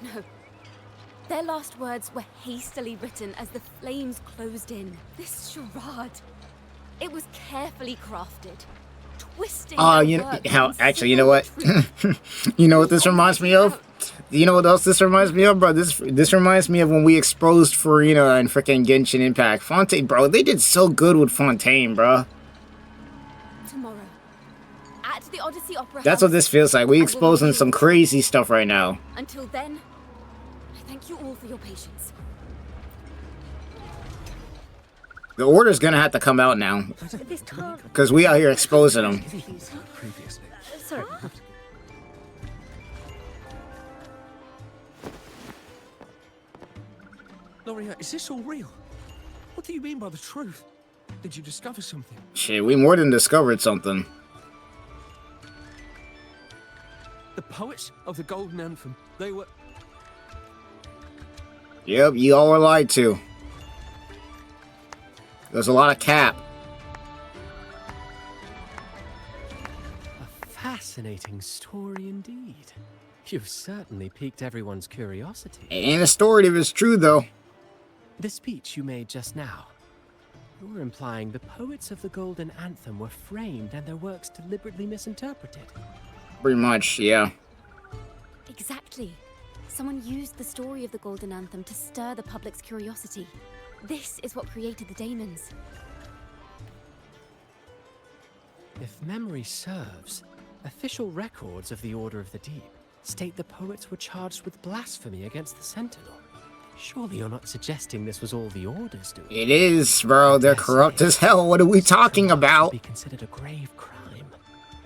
No. Their last words were hastily written as the flames closed in. This charade, it was carefully crafted, twisting. Oh, you know how? Actually, you know what? You know what this reminds me of? You know what else this reminds me of, bro? This reminds me of when we exposed Farina and freaking Genshin Impact. Fontaine, bro, they did so good with Fontaine, bro. Tomorrow, at the Odyssey Opera That's House, what this feels like. We exposing some crazy stuff right now. Until then, I thank you all for your patience. The order's gonna have to come out now, because we out here exposing them. Sorry. Loria, is this all real? What do you mean by the truth? Did you discover something? Shit, we more than discovered something. The poets of the Golden Anthem, they were... Yep, you all were lied to. There's a lot of cap. A fascinating story indeed. You've certainly piqued everyone's curiosity. It ain't a story if it's true, though. The speech you made just now, you're implying the poets of the Golden Anthem were framed and their works deliberately misinterpreted. Pretty much, yeah. Exactly. Someone used the story of the Golden Anthem to stir the public's curiosity. This is what created the daemons. If memory serves, official records of the Order of the Deep state the poets were charged with blasphemy against the Sentinel. Surely you're not suggesting this was all the Order's doing? It is, bro. They're corrupt as hell. What are we talking about? Be considered a grave crime,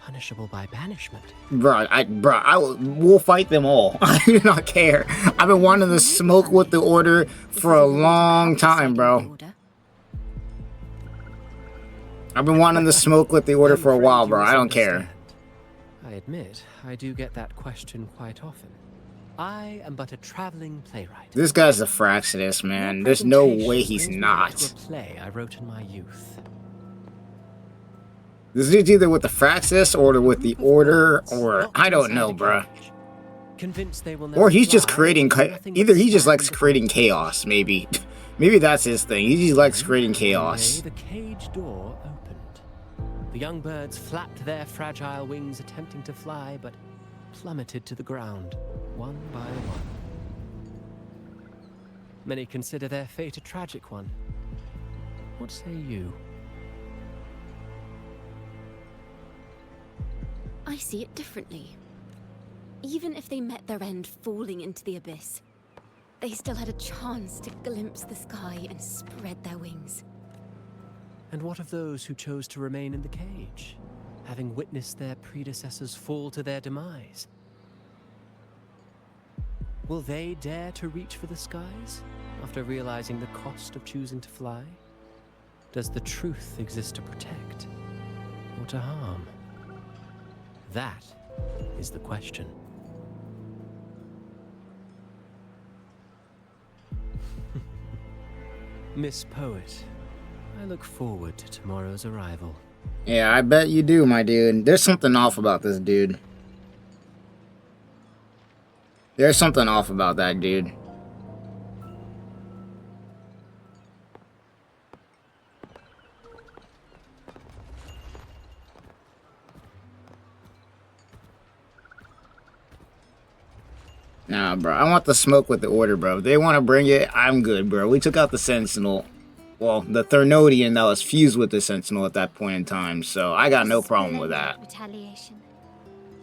punishable by banishment. Bro, we'll fight them all. I do not care. I've been wanting to smoke with the Order for a long time, bro. I've been wanting to smoke with the Order for a while, bro. I don't care. I admit, I do get that question quite often. I am but a traveling playwright. This guy's a Fraxidus, man. There's no way he's not. A play I wrote in my youth. This dude's either with the Fraxidus or with the Order, or I don't know, bruh. Convinced they will Or he's just creating, either he just likes creating chaos, maybe. Maybe that's his thing. He just likes creating One chaos. day, the cage door opened. The young birds flapped their fragile wings, attempting to fly, but plummeted to the ground, one by one. Many consider their fate a tragic one. What say you? I see it differently. Even if they met their end falling into the abyss, they still had a chance to glimpse the sky and spread their wings. And what of those who chose to remain in the cage, having witnessed their predecessors fall to their demise? Will they dare to reach for the skies after realizing the cost of choosing to fly? Does the truth exist to protect or to harm? That is the question. Miss Poet, I look forward to tomorrow's arrival. Yeah, I bet you do, my dude. There's something off about this dude. There's something off about that dude. Nah, bro. I want the smoke with the order, bro. If they want to bring it, I'm good, bro. We took out the Sentinel. Well, the Thernodian that was fused with the Sentinel at that point in time, so I got no problem with that. Retaliation.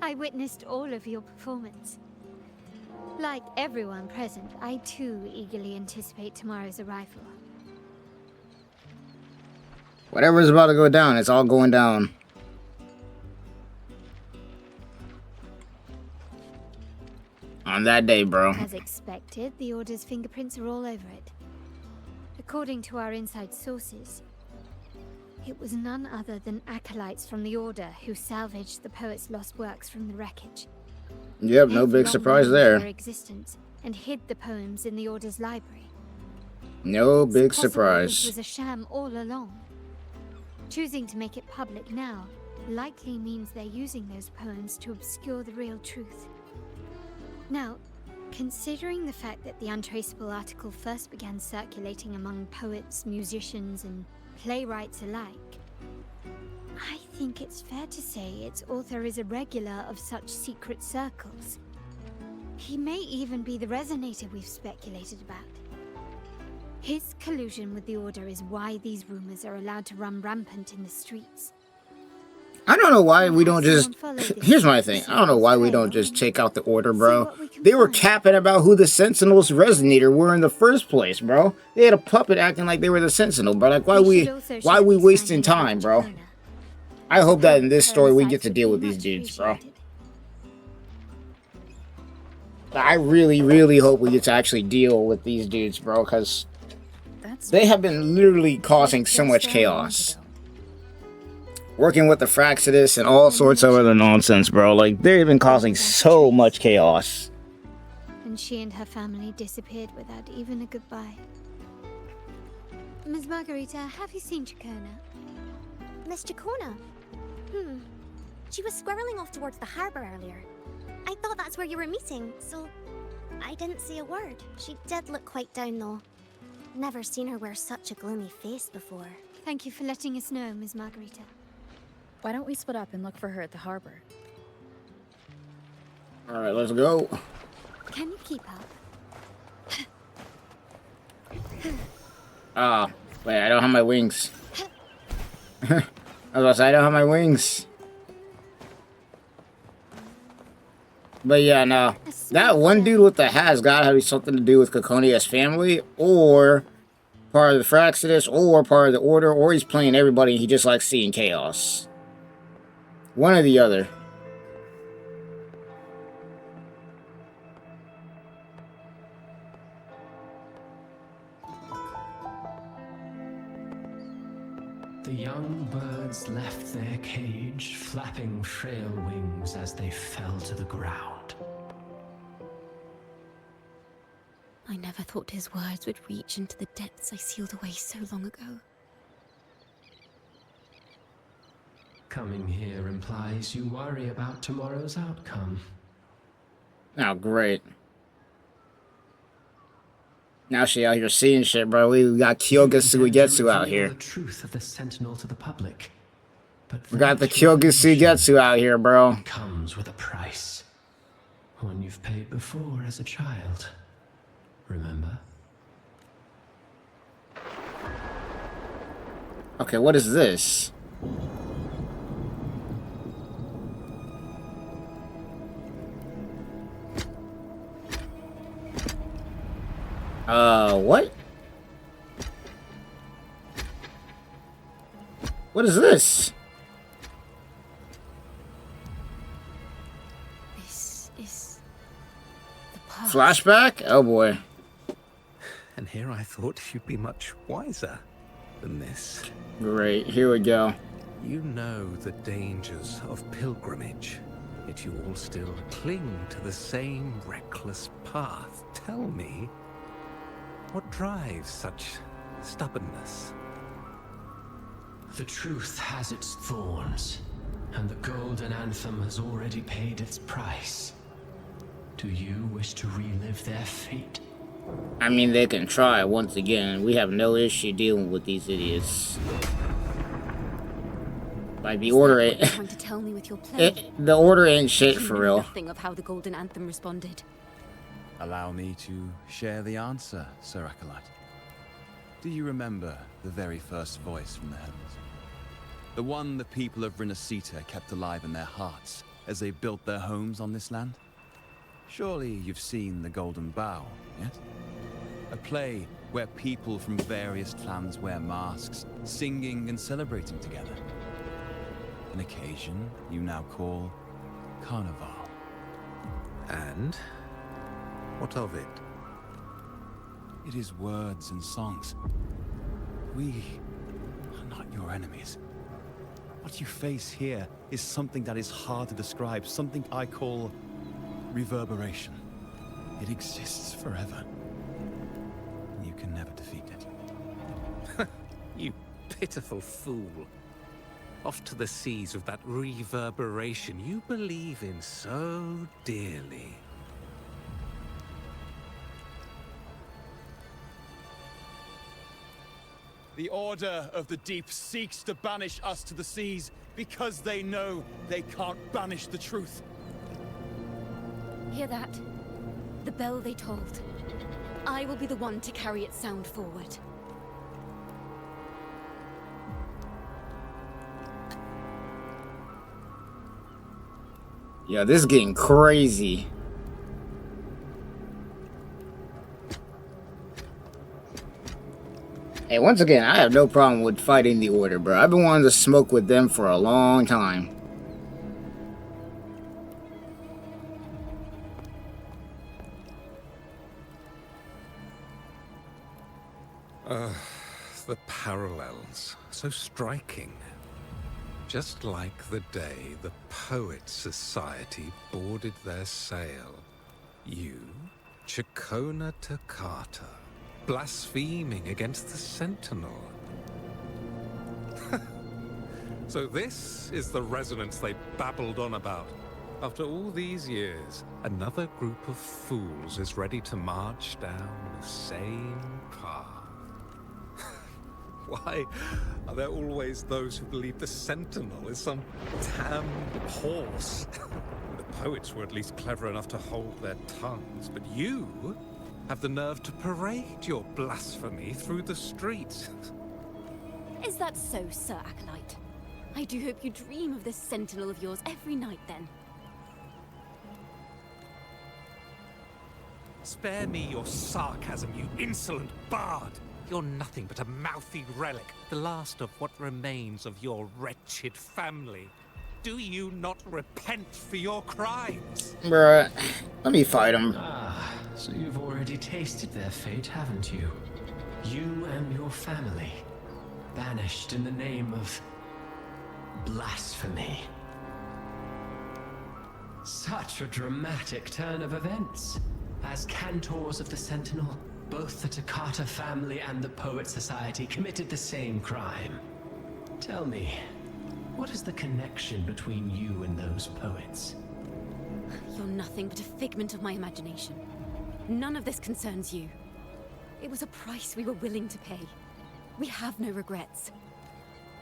I witnessed all of your performance. Like everyone present, I too eagerly anticipate tomorrow's arrival. Whatever's about to go down, it's all going down. On that day, bro. As expected, the Order's fingerprints are all over it. According to our inside sources, it was none other than acolytes from the Order who salvaged the poet's lost works from the wreckage. Yep, no big surprise there. Their existence and hid the poems in the Order's library. No big It's possible surprise. This was a sham all along. Choosing to make it public now likely means they're using those poems to obscure the real truth. Now, considering the fact that the untraceable article first began circulating among poets, musicians, and playwrights alike, I think it's fair to say its author is a regular of such secret circles. He may even be the resonator we've speculated about. His collusion with the Order is why these rumors are allowed to run rampant in the streets. I don't know why we don't just... Here's my thing. I don't know why we don't just take out the Order, bro. They were capping about who the Sentinel's resonator were in the first place, bro. They had a puppet acting like they were the Sentinel, bro. Like, why we wasting time, bro? I hope that in this story we get to deal with these dudes, bro. I really, really hope we get to actually deal with these dudes, bro, because they have been literally causing so much chaos. Working with the Fraxidus and all sorts of other nonsense, bro. Like, they've been causing so much chaos. And she and her family disappeared without even a goodbye. Ms. Margarita, have you seen Ciaccona? Miss Ciaccona? She was squirreling off towards the harbor earlier. I thought that's where you were meeting, so I didn't say a word. She did look quite down, though. Never seen her wear such a gloomy face before. Thank you for letting us know, Ms. Margarita. Why don't we split up and look for her at the harbor? Alright, let's go. Can you keep up? Wait, I don't have my wings. I was about to say, I don't have my wings. But yeah, no. That one dude with the hat's gotta have something to do with Ciacconia's family, or part of the Fraxidus, or part of the Order, or he's playing everybody and he just likes seeing chaos. One or the other. The young birds left their cage, flapping frail wings as they fell to the ground. I never thought his words would reach into the depths I sealed away so long ago. Coming here implies you worry about tomorrow's outcome. Oh, great. Now she out here seeing shit, bro. We got Kyogetsu out here. The truth of the Sentinel to the public. But we got the Kyogetsu out here, bro. Comes with a price. One you've paid before as a child. Remember? Okay, what is this? What? What is this? This is the past. Flashback? Oh boy. And here I thought you'd be much wiser than this. Great, here we go. You know the dangers of pilgrimage, yet you all still cling to the same reckless path. Tell me, what drives such stubbornness? The truth has its thorns, and the golden anthem has already paid its price. Do you wish to relive their fate? I mean, they can try once again. We have no issue dealing with these idiots. Like the order ain't. Trying to tell me with your play? The order ain't shit for real. Nothing of how the golden anthem responded. Allow me to share the answer, Sir Acolyte. Do you remember the very first voice from the heavens? The one the people of Rinascita kept alive in their hearts as they built their homes on this land? Surely you've seen The Golden Bough, yet? A play where people from various clans wear masks, singing and celebrating together. An occasion you now call Carnival. And what of it? It is words and songs. We are not your enemies. What you face here is something that is hard to describe, something I call reverberation. It exists forever. You can never defeat it. You pitiful fool. Off to the seas with that reverberation you believe in so dearly. The Order of the Deep seeks to banish us to the seas because they know they can't banish the truth. Hear that? The bell they tolled. I will be the one to carry its sound forward. Yeah, this is getting crazy. Hey, once again, I have no problem with fighting the Order, bro. I've been wanting to smoke with them for a long time. The parallels, so striking. Just like the day the Poets Society boarded their sail. You, Ciaccona Toccata, blaspheming against the Sentinel. So this is the resonance they babbled on about. After all these years, another group of fools is ready to march down the same path. Why are there always those who believe the Sentinel is some damn horse? The poets were at least clever enough to hold their tongues, but you have the nerve to parade your blasphemy through the streets. Is that so, Sir Acolyte? I do hope you dream of this Sentinel of yours every night, then. Spare me your sarcasm, you insolent bard! You're nothing but a mouthy relic, the last of what remains of your wretched family. Do you not repent for your crimes? Bruh, let me fight him. Ah, so you've already tasted their fate, haven't you? You and your family, banished in the name of blasphemy. Such a dramatic turn of events. As cantors of the Sentinel, both the Toccata family and the Poet Society committed the same crime. Tell me, what is the connection between you and those poets? You're nothing but a figment of my imagination. None of this concerns you. It was a price we were willing to pay. We have no regrets.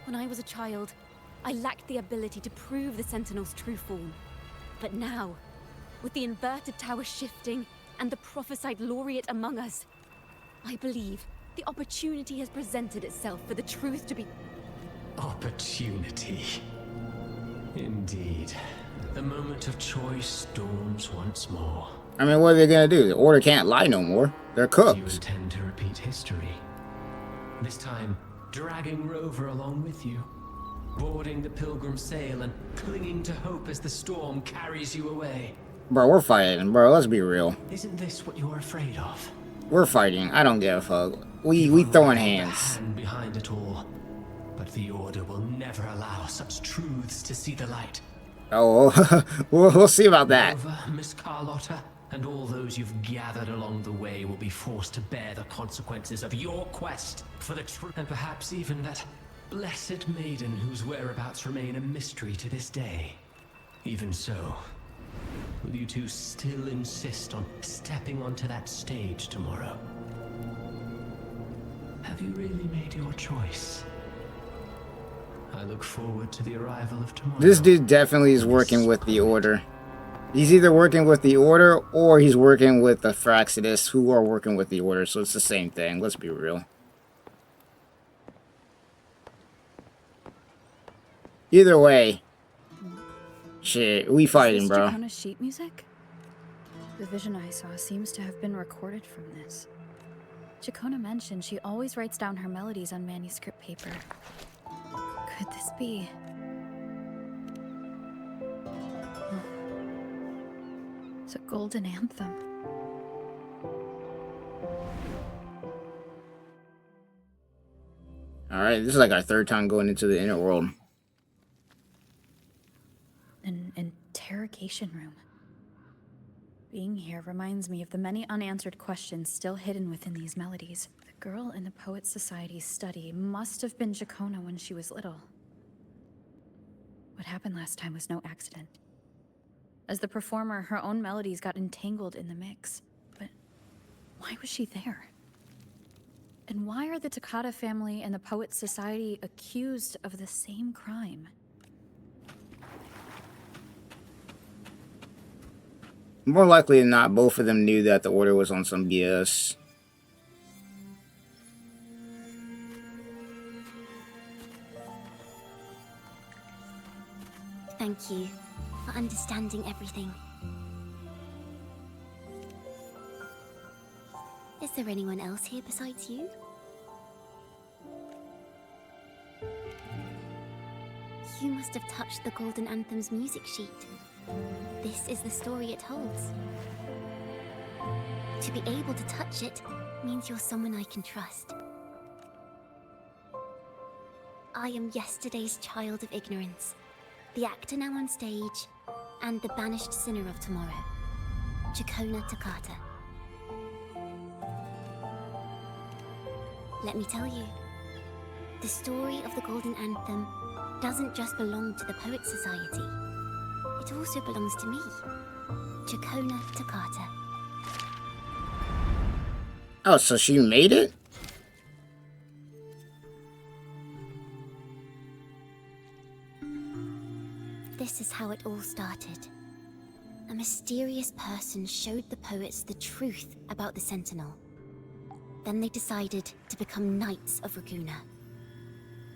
When I was a child, I lacked the ability to prove the Sentinel's true form. But now, with the inverted tower shifting and the prophesied laureate among us, I believe the opportunity has presented itself for the truth to be... Opportunity. Indeed. The moment of choice dawns once more. I mean, what are they gonna do? The Order can't lie no more. They're cooked. You intend to repeat history. This time, dragging Rover along with you. Boarding the pilgrim sail and clinging to hope as the storm carries you away. Bro, we're fighting, bro. Let's be real. Isn't this what you're afraid of? We're fighting. I don't give a fuck. We throwing hands. Hand behind it all. But the Order will never allow such truths to see the light. Oh, we'll see about that. Rover, Miss Carlotta, and all those you've gathered along the way will be forced to bear the consequences of your quest for the truth. And perhaps even that blessed maiden whose whereabouts remain a mystery to this day. Even so, will you two still insist on stepping onto that stage tomorrow? Have you really made your choice? I look forward to the arrival of tomorrow. This dude definitely is working with the Order. He's either working with the Order or he's working with the Fraxidus, who are working with the Order, so it's the same thing. Let's be real. Either way, shit, we fighting, bro. Is this Ciaccona's sheet music? The vision I saw seems to have been recorded from this. Ciaccona mentioned she always writes down her melodies on manuscript paper. Could this be? It's a golden anthem. Alright, this is like our third time going into the inner world. An interrogation room. Being here reminds me of the many unanswered questions still hidden within these melodies. The girl in the Poets Society's study must have been Ciaccona when she was little. What happened last time was no accident. As the performer, her own melodies got entangled in the mix. But why was she there? And why are the Takata family and the Poets Society accused of the same crime? More likely than not, both of them knew that the Order was on some BS. Thank you for understanding everything. Is there anyone else here besides you? You must have touched the Golden Anthem's music sheet. This is the story it holds. To be able to touch it means you're someone I can trust. I am yesterday's child of ignorance, the actor now on stage, and the banished sinner of tomorrow, Ciaccona Takata. Let me tell you, the story of the Golden Anthem doesn't just belong to the Poets Society. It also belongs to me, Ciaccona Takata. Oh, so she made it? This is how it all started. A mysterious person showed the poets the truth about the Sentinel. Then they decided to become Knights of Ragunna.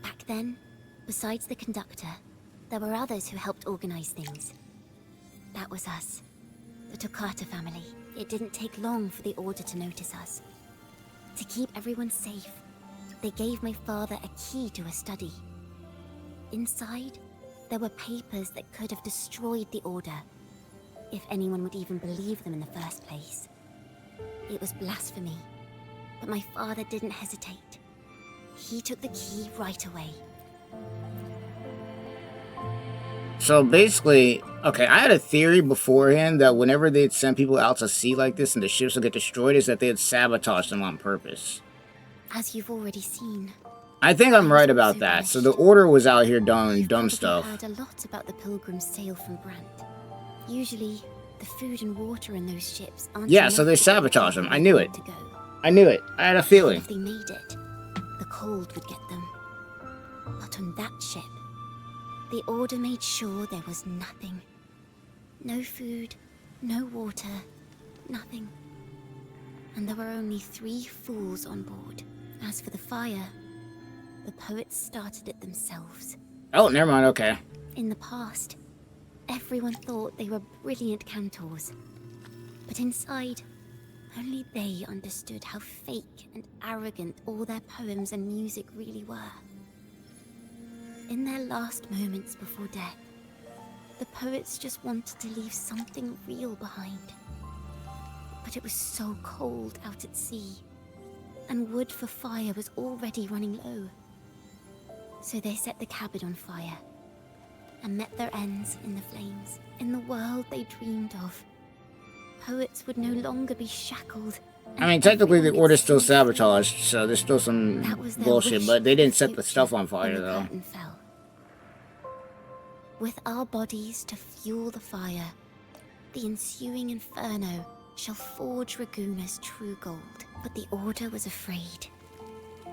Back then, besides the conductor, there were others who helped organize things. That was us, the Takata family. It didn't take long for the Order to notice us. To keep everyone safe, they gave my father a key to a study. Inside, there were papers that could have destroyed the Order, if anyone would even believe them in the first place. It was blasphemy, but my father didn't hesitate. He took the key right away. So basically, okay, I had a theory beforehand that whenever they'd send people out to sea like this and the ships would get destroyed, is that they'd sabotage them on purpose. As you've already seen, I think I'm right about that. So the Order was out here doing dumb stuff. I've heard a lot about the pilgrims' sail from Brant. Usually, the food and water in those ships aren't Yeah, enough so they to sabotage them. I knew it. to go. I knew it. I had a feeling. If they made it, the cold would get them. But on that ship, the Order made sure there was nothing. No food, no water, nothing. And there were only 3 fools on board. As for the fire, the poets started it themselves. Oh, never mind, okay. In the past, everyone thought they were brilliant cantors. But inside, only they understood how fake and arrogant all their poems and music really were. In their last moments before death, the poets just wanted to leave something real behind. But it was so cold out at sea, and wood for fire was already running low. So they set the cabin on fire, and met their ends in the flames. In the world they dreamed of, poets would no longer be shackled. I mean, technically the Order's still sabotaged, so there's still some bullshit, but they didn't set the stuff on fire, though. With our bodies to fuel the fire, the ensuing inferno shall forge Raguna's true gold. But the Order was afraid.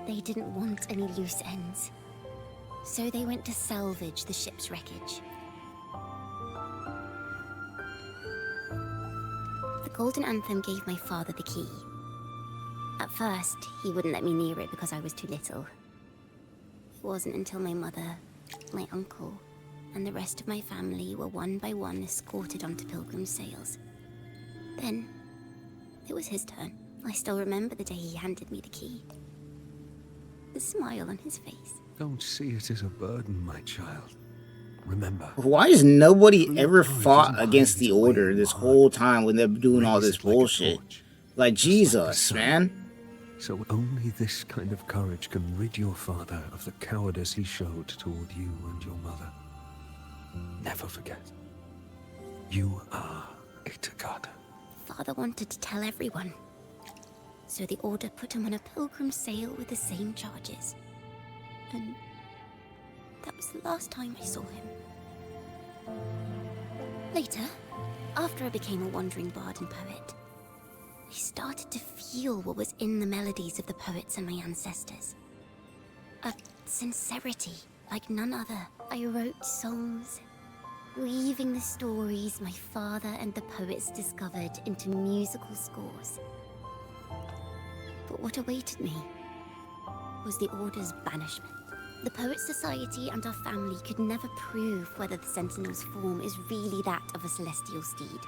They didn't want any loose ends. So they went to salvage the ship's wreckage. The Golden Anthem gave my father the key. At first, he wouldn't let me near it because I was too little. It wasn't until my mother, my uncle, and the rest of my family were one by one escorted onto pilgrim sails. Then, it was his turn. I still remember the day he handed me the key. The smile on his face. Don't see it as a burden, my child. Remember. Why has nobody ever fought against the Order this whole time when they're doing all this bullshit? Like, Jesus, man. So only this kind of courage can rid your father of the cowardice he showed toward you and your mother. Never forget. You are a Ciaccona. Father wanted to tell everyone. So the Order put him on a pilgrim sail with the same charges. And that was the last time I saw him. Later, after I became a wandering bard and poet, I started to feel what was in the melodies of the poets and my ancestors. A sincerity like none other. I wrote songs, weaving the stories my father and the poets discovered into musical scores. But what awaited me was the Order's banishment. The Poet Society and our family could never prove whether the Sentinel's form is really that of a celestial steed.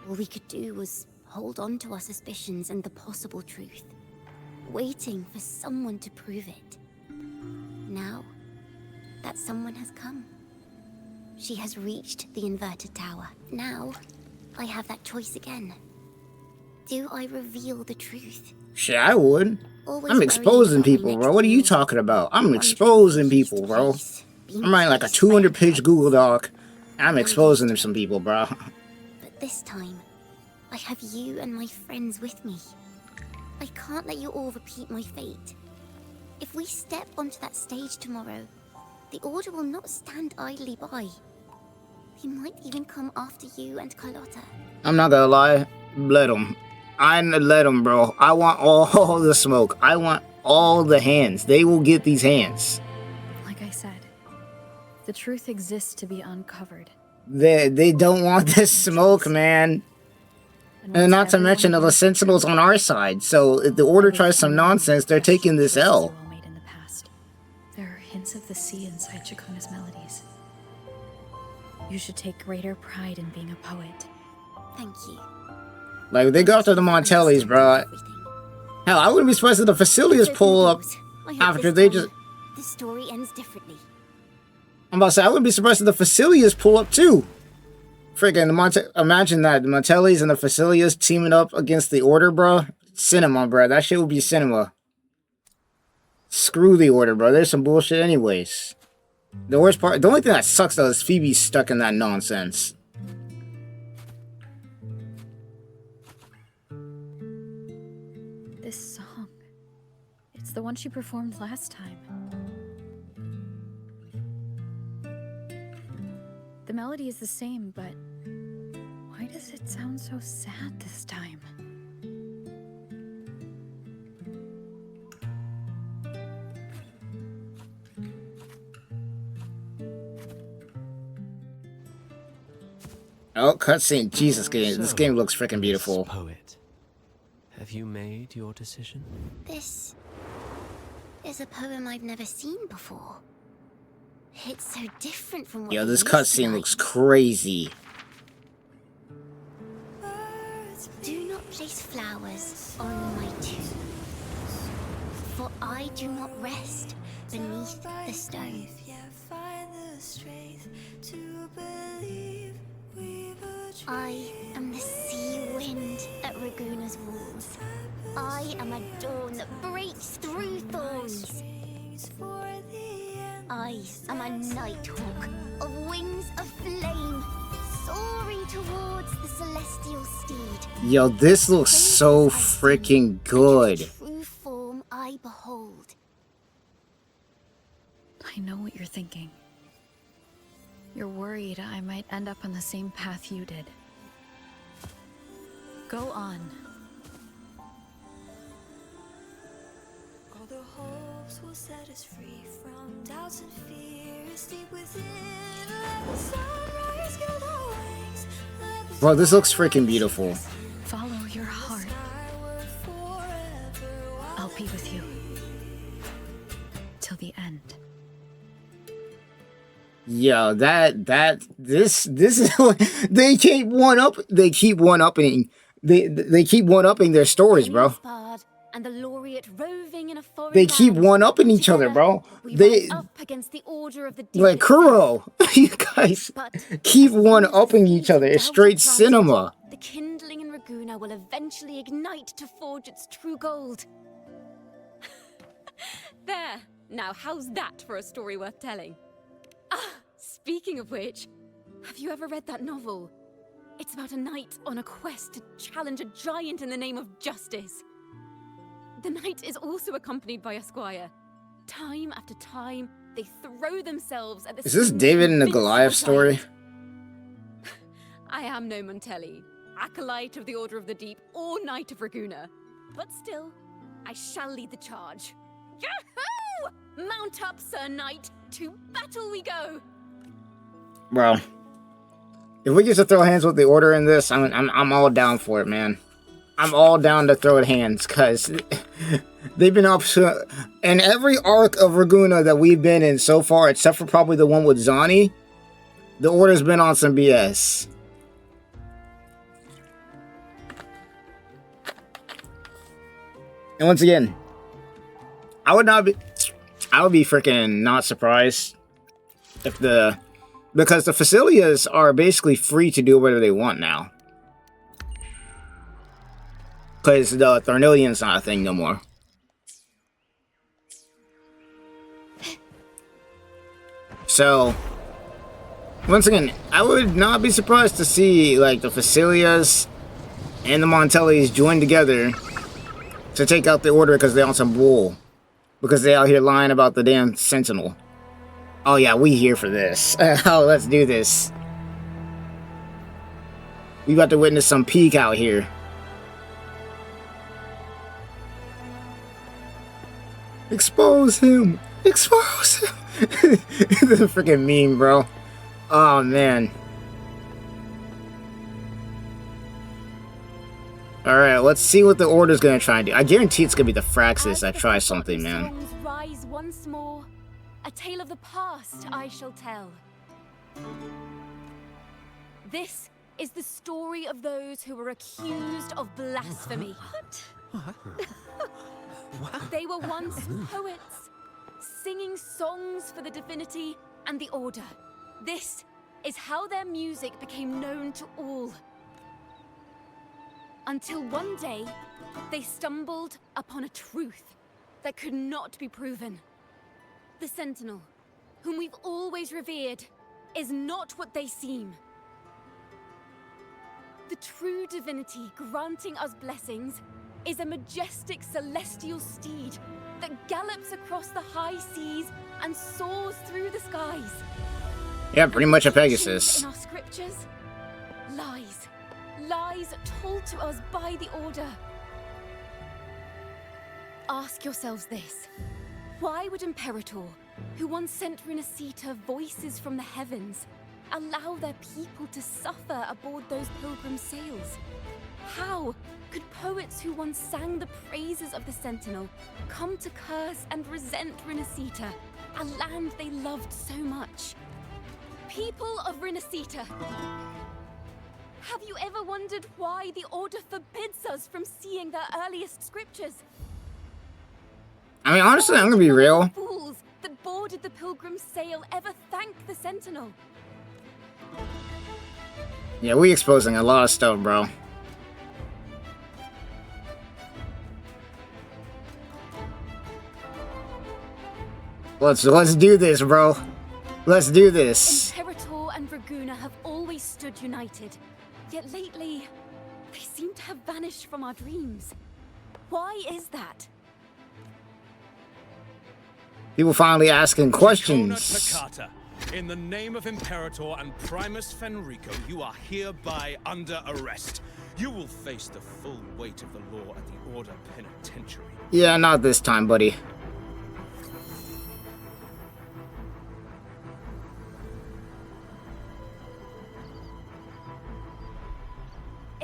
All we could do was hold on to our suspicions and the possible truth, waiting for someone to prove it. Now, that someone has come. She has reached the inverted tower. Now, I have that choice again. Do I reveal the truth? Shit, I would. I'm exposing people, bro. What are you talking about? I'm exposing people, bro. I'm writing like a 200-page Google Doc. I'm exposing some people, bro. But this time, I have you and my friends with me. I can't let you all repeat my fate. If we step onto that stage tomorrow, the Order will not stand idly by. They might even come after you and Carlotta. I'm not gonna lie. Let them. I let them, bro. I want all the smoke. I want all the hands. They will get these hands. Like I said, the truth exists to be uncovered. They don't want this smoke, man. And not to mention the Sentinels on our side. So if the Order tries some nonsense, they're taking this L. There are hints of the sea inside Ciaccona's melodies. You should take greater pride in being a poet. Thank you. Like, they go after the Montellis, bro. Hell, I wouldn't be surprised if the Facilias pull up after they just... The story ends differently. I'm about to say, I wouldn't be surprised if the Facilias pull up too. Freaking, imagine that. The Montellis and the Facilias teaming up against the Order, bro. Cinema, bro. That shit would be cinema. Screw the Order, bro. There's some bullshit anyways. The worst part, the only thing that sucks though is Phoebe's stuck in that nonsense. This song, it's the one she performed last time. The melody is the same, but why does it sound so sad this time? Oh, cutscene. Jesus, this game looks freaking beautiful. Poet, have you made your decision? This is a poem I've never seen before. It's so different from what Yo, they this used to cutscene write. looks crazy. Do not place flowers on my tomb, for I do not rest beneath the stone. I am the sea wind at Raguna's walls. I am a dawn that breaks through thorns. I am a nighthawk of wings of flame, soaring towards the celestial steed. Yo, this looks so freaking good. True form I behold. I know what you're thinking. You're worried I might end up on the same path you did. Go on. All the hopes will set us free from doubts and fears deep within. Let the sunrise gild our wings. Bro, this looks freaking beautiful. Follow your heart. I'll be with you. Till the end. Yo, this is they keep one-upping their stories, bro. And the laureate roving in a foreign They keep land. one-upping each other, bro. They Up against the order of the like Kuro. You guys keep one-upping each other. It's straight cinema. The kindling in Raguna will eventually ignite to forge its true gold. There. Now, how's that for a story worth telling? Ah, speaking of which, have you ever read that novel? It's about a knight on a quest to challenge a giant in the name of justice. The knight is also accompanied by a squire. Time after time, they throw themselves at the Is this David and the Goliath story? I am no Montelli, acolyte of the Order of the Deep or Knight of Raguna. But still, I shall lead the charge. Yahoo! Mount up, Sir Knight! To battle we go! Bro, if we get to throw hands with the Order in this, I'm all down for it, man. I'm all down to throw hands, cause they've been up to, in every arc of Raguna that we've been in so far, except for probably the one with Zani, the Order's been on some BS. And once again, I would be freaking not surprised if because the Facilias are basically free to do whatever they want now. Because the Tharnilian's not a thing no more. So, once again, I would not be surprised to see, like, the Facilias and the Montellis join together to take out the Order because they on some bull. Because they out here lying about the damn Sentinel. Oh yeah, we here for this. Oh, let's do this. We about to witness some peak out here. Expose him! Expose him! This is a freaking meme, bro. Oh, man. Alright, let's see what the Order's gonna try and do. I guarantee it's gonna be the Fraxis that tries something, man. Rise once more. A tale of the past I shall tell. This is the story of those who were accused of blasphemy. They were once poets, singing songs for the divinity and the Order. This is how their music became known to all. Until one day, they stumbled upon a truth that could not be proven. The Sentinel, whom we've always revered, is not what they seem. The true divinity granting us blessings is a majestic celestial steed that gallops across the high seas and soars through the skies. Yeah, pretty much a Pegasus. In our scriptures, lies. Lies told to us by the Order. Ask yourselves this. Why would Imperator, who once sent Rinascita voices from the heavens, allow their people to suffer aboard those pilgrim sails? How could poets who once sang the praises of the Sentinel come to curse and resent Rinascita, a land they loved so much? People of Rinascita, have you ever wondered why the Order forbids us from seeing their earliest scriptures? I mean, honestly, I'm gonna be real. Fools that boarded the pilgrim sail ever thank the Sentinel? Yeah, we exposing a lot of stuff, bro. Let's do this, bro. Let's do this. Imperator and Draguna have always stood united. Yet lately, they seem to have vanished from our dreams. Why is that? People finally asking questions. Ciaccona, in the name of Imperator and Primus Fenrico, you are hereby under arrest. You will face the full weight of the law at the Order Penitentiary. Yeah, not this time, buddy.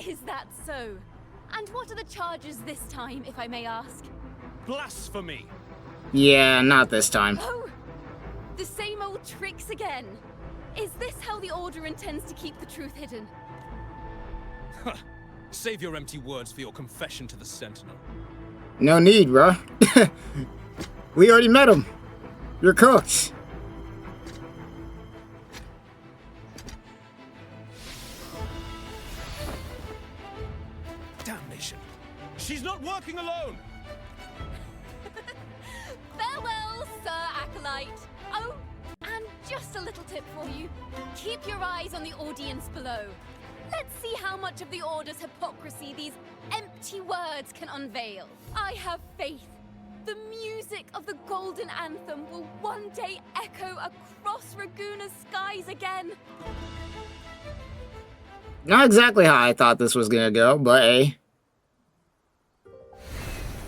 Is that so? And what are the charges this time, if I may ask? Blasphemy! Yeah, not this time. Oh! The same old tricks again! Is this how the Order intends to keep the truth hidden? Save your empty words for your confession to the Sentinel. No need, bro. We already met him. You're cooked. Damnation! She's not working alone! Farewell, Sir Acolyte! Oh, and just a little tip for you. Keep your eyes on the audience below. Let's see how much of the Order's hypocrisy these empty words can unveil. I have faith. The music of the Golden Anthem will one day echo across Raguna's skies again. Not exactly how I thought this was gonna go, but hey.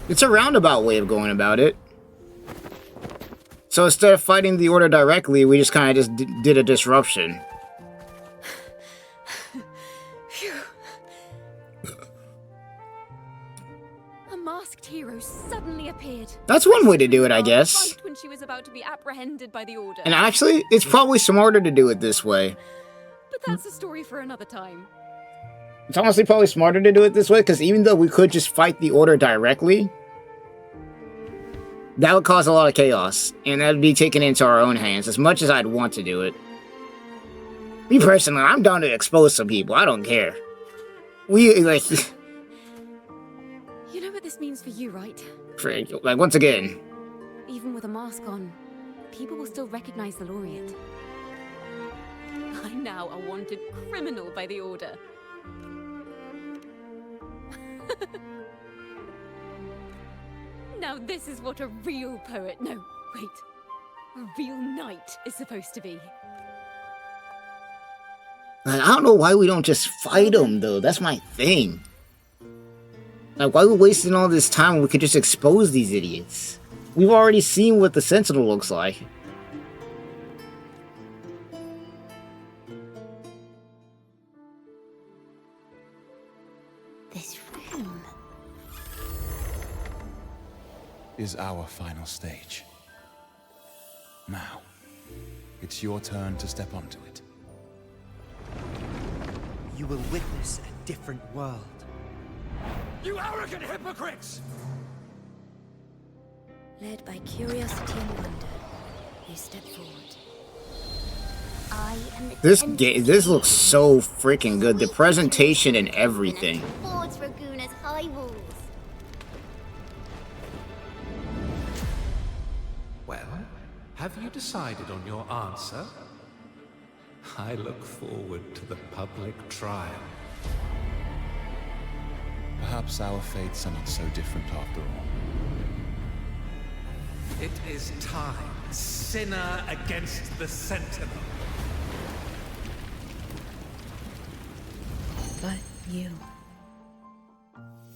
It's a roundabout way of going about it. So instead of fighting the Order directly, we just kind of just did a disruption. A masked hero suddenly appeared. That's one way to do it, I guess. Right when she was about to be apprehended by the Order. And actually, it's probably smarter to do it this way. But that's a story for another time. It's honestly probably smarter to do it this way, because even though we could just fight the Order directly, that would cause a lot of chaos, and that would be taken into our own hands, as much as I'd want to do it. Me personally, I'm down to expose some people, I don't care. We, like... You know what this means for you, right? Like, once again... Even with a mask on, people will still recognize the Laureate. I'm now a wanted criminal by the Order. Now this is what a real poet, no, wait, a real knight is supposed to be. Like, I don't know why we don't just fight them, though. That's my thing. Like, why are we wasting all this time when we could just expose these idiots? We've already seen what the Sentinel looks like. This room is our final stage. Now, it's your turn to step onto it. You will witness a different world. You arrogant hypocrites! Led by curiosity and wonder, you step forward. I am the This looks so freaking good. The presentation and everything. towards Raguna's high walls. Well, have you decided on your answer? I look forward to the public trial. Perhaps our fates are not so different after all. It is time, sinner against the Sentinel. But you.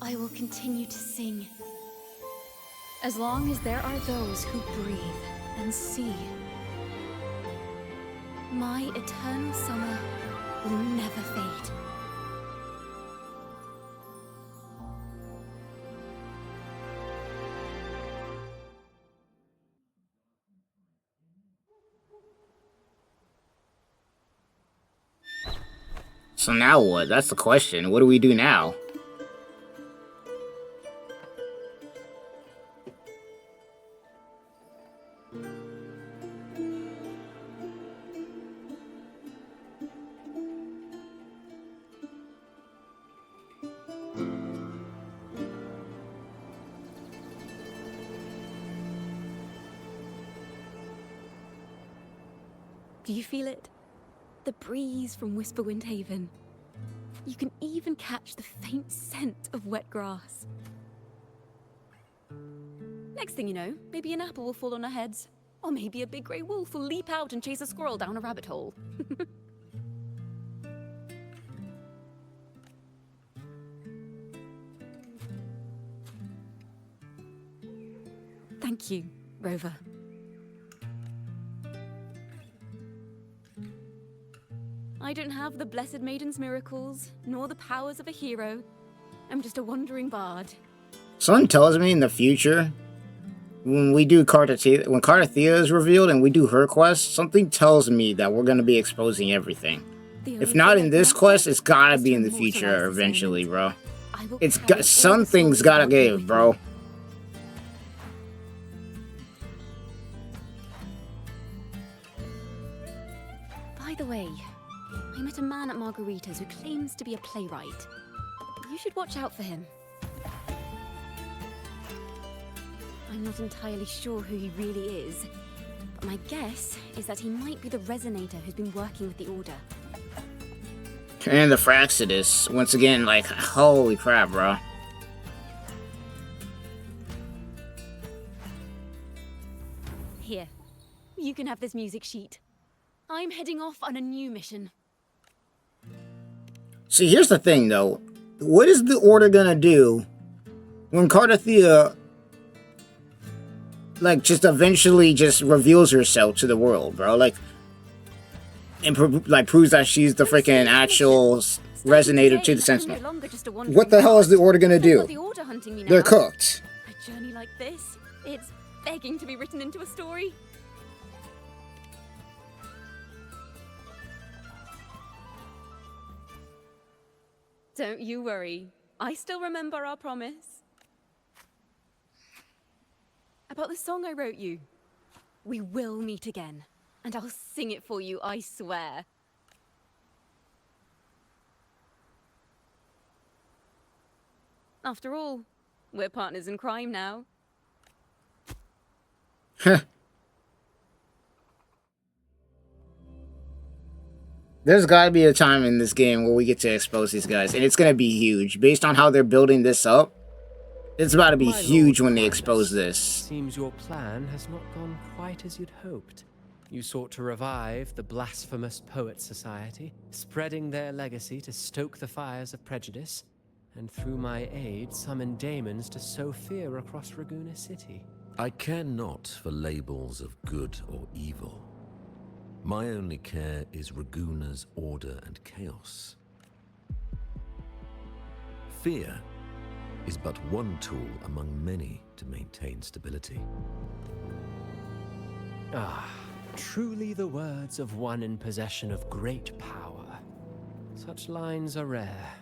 I will continue to sing. As long as there are those who breathe and see. My eternal summer will never fade. So now what? That's the question. What do we do now? Do you feel it? The breeze from Whisperwind Haven. You can even catch the faint scent of wet grass. Next thing you know, maybe an apple will fall on our heads. Or maybe a big grey wolf will leap out and chase a squirrel down a rabbit hole. Thank you, Rover. I don't have the Blessed Maiden's miracles, nor the powers of a hero. I'm just a wandering bard. Someone tells me in the future, when we do when Cartathea is revealed and we do her quest, something tells me that we're going to be exposing everything. If not in this quest, it's gotta be in the future eventually, bro. It's got something's gotta give, bro. By the way, I met a man at Margarita's who claims to be a playwright. You should watch out for him. I'm not entirely sure who he really is, but my guess is that he might be the resonator who's been working with the Order. And the Fraxidus, once again, like, holy crap, bro. Here, you can have this music sheet. I'm heading off on a new mission. See, here's the thing, though. What is the Order gonna do when Cartathea, like, just eventually just reveals herself to the world, bro? Like, and proves that she's the freaking actual resonator to the Sentinel. What the hell is the Order gonna do? They're cooked. A journey like this, it's begging to be written into a story. Don't you worry. I still remember our promise. About the song I wrote you. We will meet again. And I'll sing it for you, I swear. After all, we're partners in crime now. There's gotta be a time in this game where we get to expose these guys, and it's gonna be huge. Based on how they're building this up, it's about to be huge when they expose this. Seems your plan has not gone quite as you'd hoped. You sought to revive the blasphemous Poets Society, spreading their legacy to stoke the fires of prejudice, and through my aid summon daemons to sow fear across Raguna City. I care not for labels of good or evil. My only care is Raguna's order and chaos. Fear is but one tool among many to maintain stability. Ah, truly the words of one in possession of great power. Such lines are rare,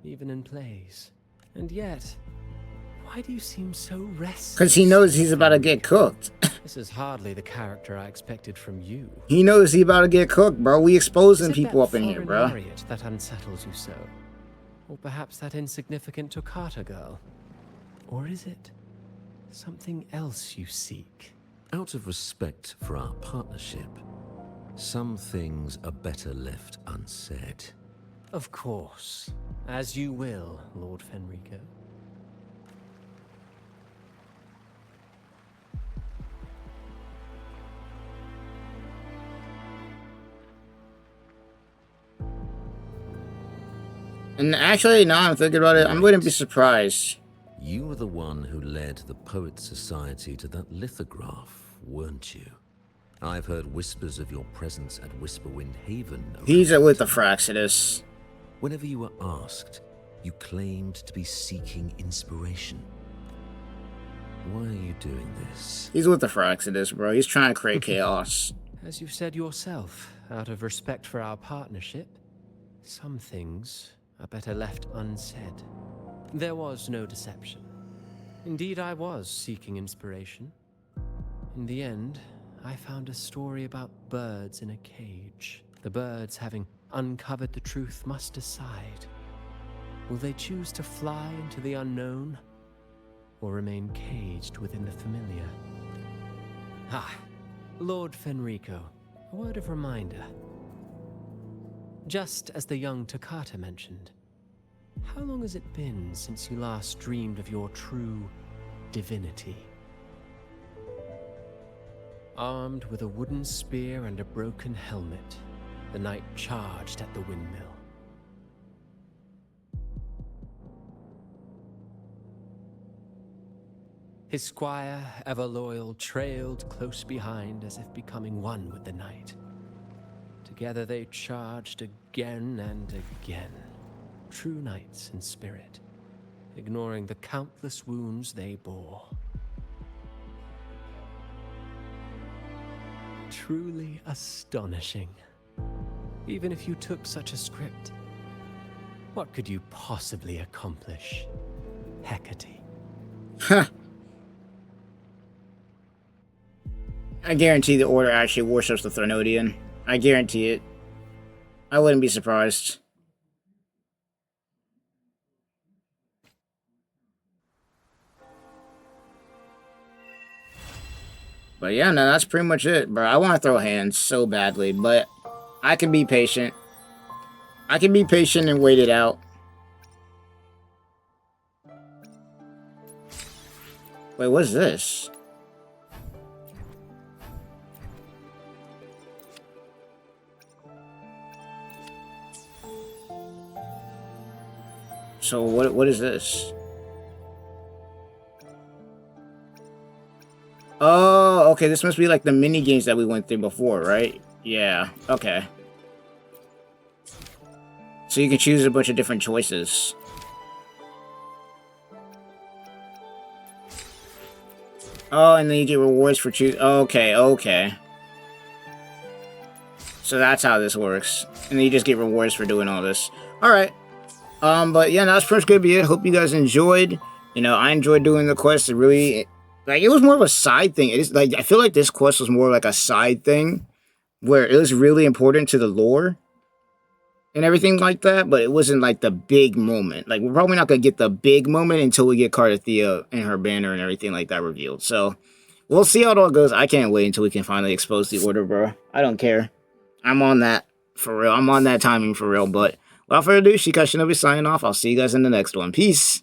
even in plays. And yet, why do you seem so restless? Because he knows he's about to get cooked. This is hardly the character I expected from you. He knows he's about to get cooked, bro. We exposing people up in here, bro. That unsettles you so? Or perhaps that insignificant Toccata girl? Or is it something else you seek? Out of respect for our partnership, some things are better left unsaid. Of course. As you will, Lord Fenrico. And actually, now I'm thinking about it, I wouldn't be surprised. You were the one who led the Poets Society to that lithograph, weren't you? I've heard whispers of your presence at Whisperwind Haven. He's with the Fraxidus. Whenever you were asked, you claimed to be seeking inspiration. Why are you doing this? He's with the Fraxidus, bro. He's trying to create chaos. As you've said yourself, out of respect for our partnership, some things are better left unsaid. There was no deception. Indeed, I was seeking inspiration. In the end, I found a story about birds in a cage. The birds, having uncovered the truth, must decide. Will they choose to fly into the unknown, or remain caged within the familiar? Ah, Lord Fenrico, a word of reminder. Just as the young Ciaccona mentioned, how long has it been since you last dreamed of your true divinity? Armed with a wooden spear and a broken helmet, the knight charged at the windmill. His squire, ever loyal, trailed close behind as if becoming one with the knight. Together they charged again and again, true knights in spirit, ignoring the countless wounds they bore. Truly astonishing. Even if you took such a script, what could you possibly accomplish, Hecate? Huh. I guarantee the Order actually worships the Threnodian. I guarantee it. I wouldn't be surprised. But yeah, no, that's pretty much it, bro. I want to throw hands so badly, but I can be patient. I can be patient and wait it out. Wait, what's this? So what is this? Oh, okay, this must be like the mini games that we went through before, right? Yeah, okay. So you can choose a bunch of different choices. Oh, and then you get rewards for choose. Okay, okay. So that's how this works. And then you just get rewards for doing all this. Alright. But yeah, no, that's pretty much gonna be it. Hope you guys enjoyed. You know, I enjoyed doing the quest. It really, like, it was more of a side thing. It is like, I feel like this quest was more like a side thing, where it was really important to the lore and everything like that, but it wasn't like the big moment. Like, we're probably not gonna get the big moment until we get Cardathea and her banner and everything like that revealed. So we'll see how it all goes. I can't wait until we can finally expose the Order, bro. I don't care. I'm on that for real. I'm on that timing for real. But without further ado, Shinobi signing off. I'll see you guys in the next one. Peace.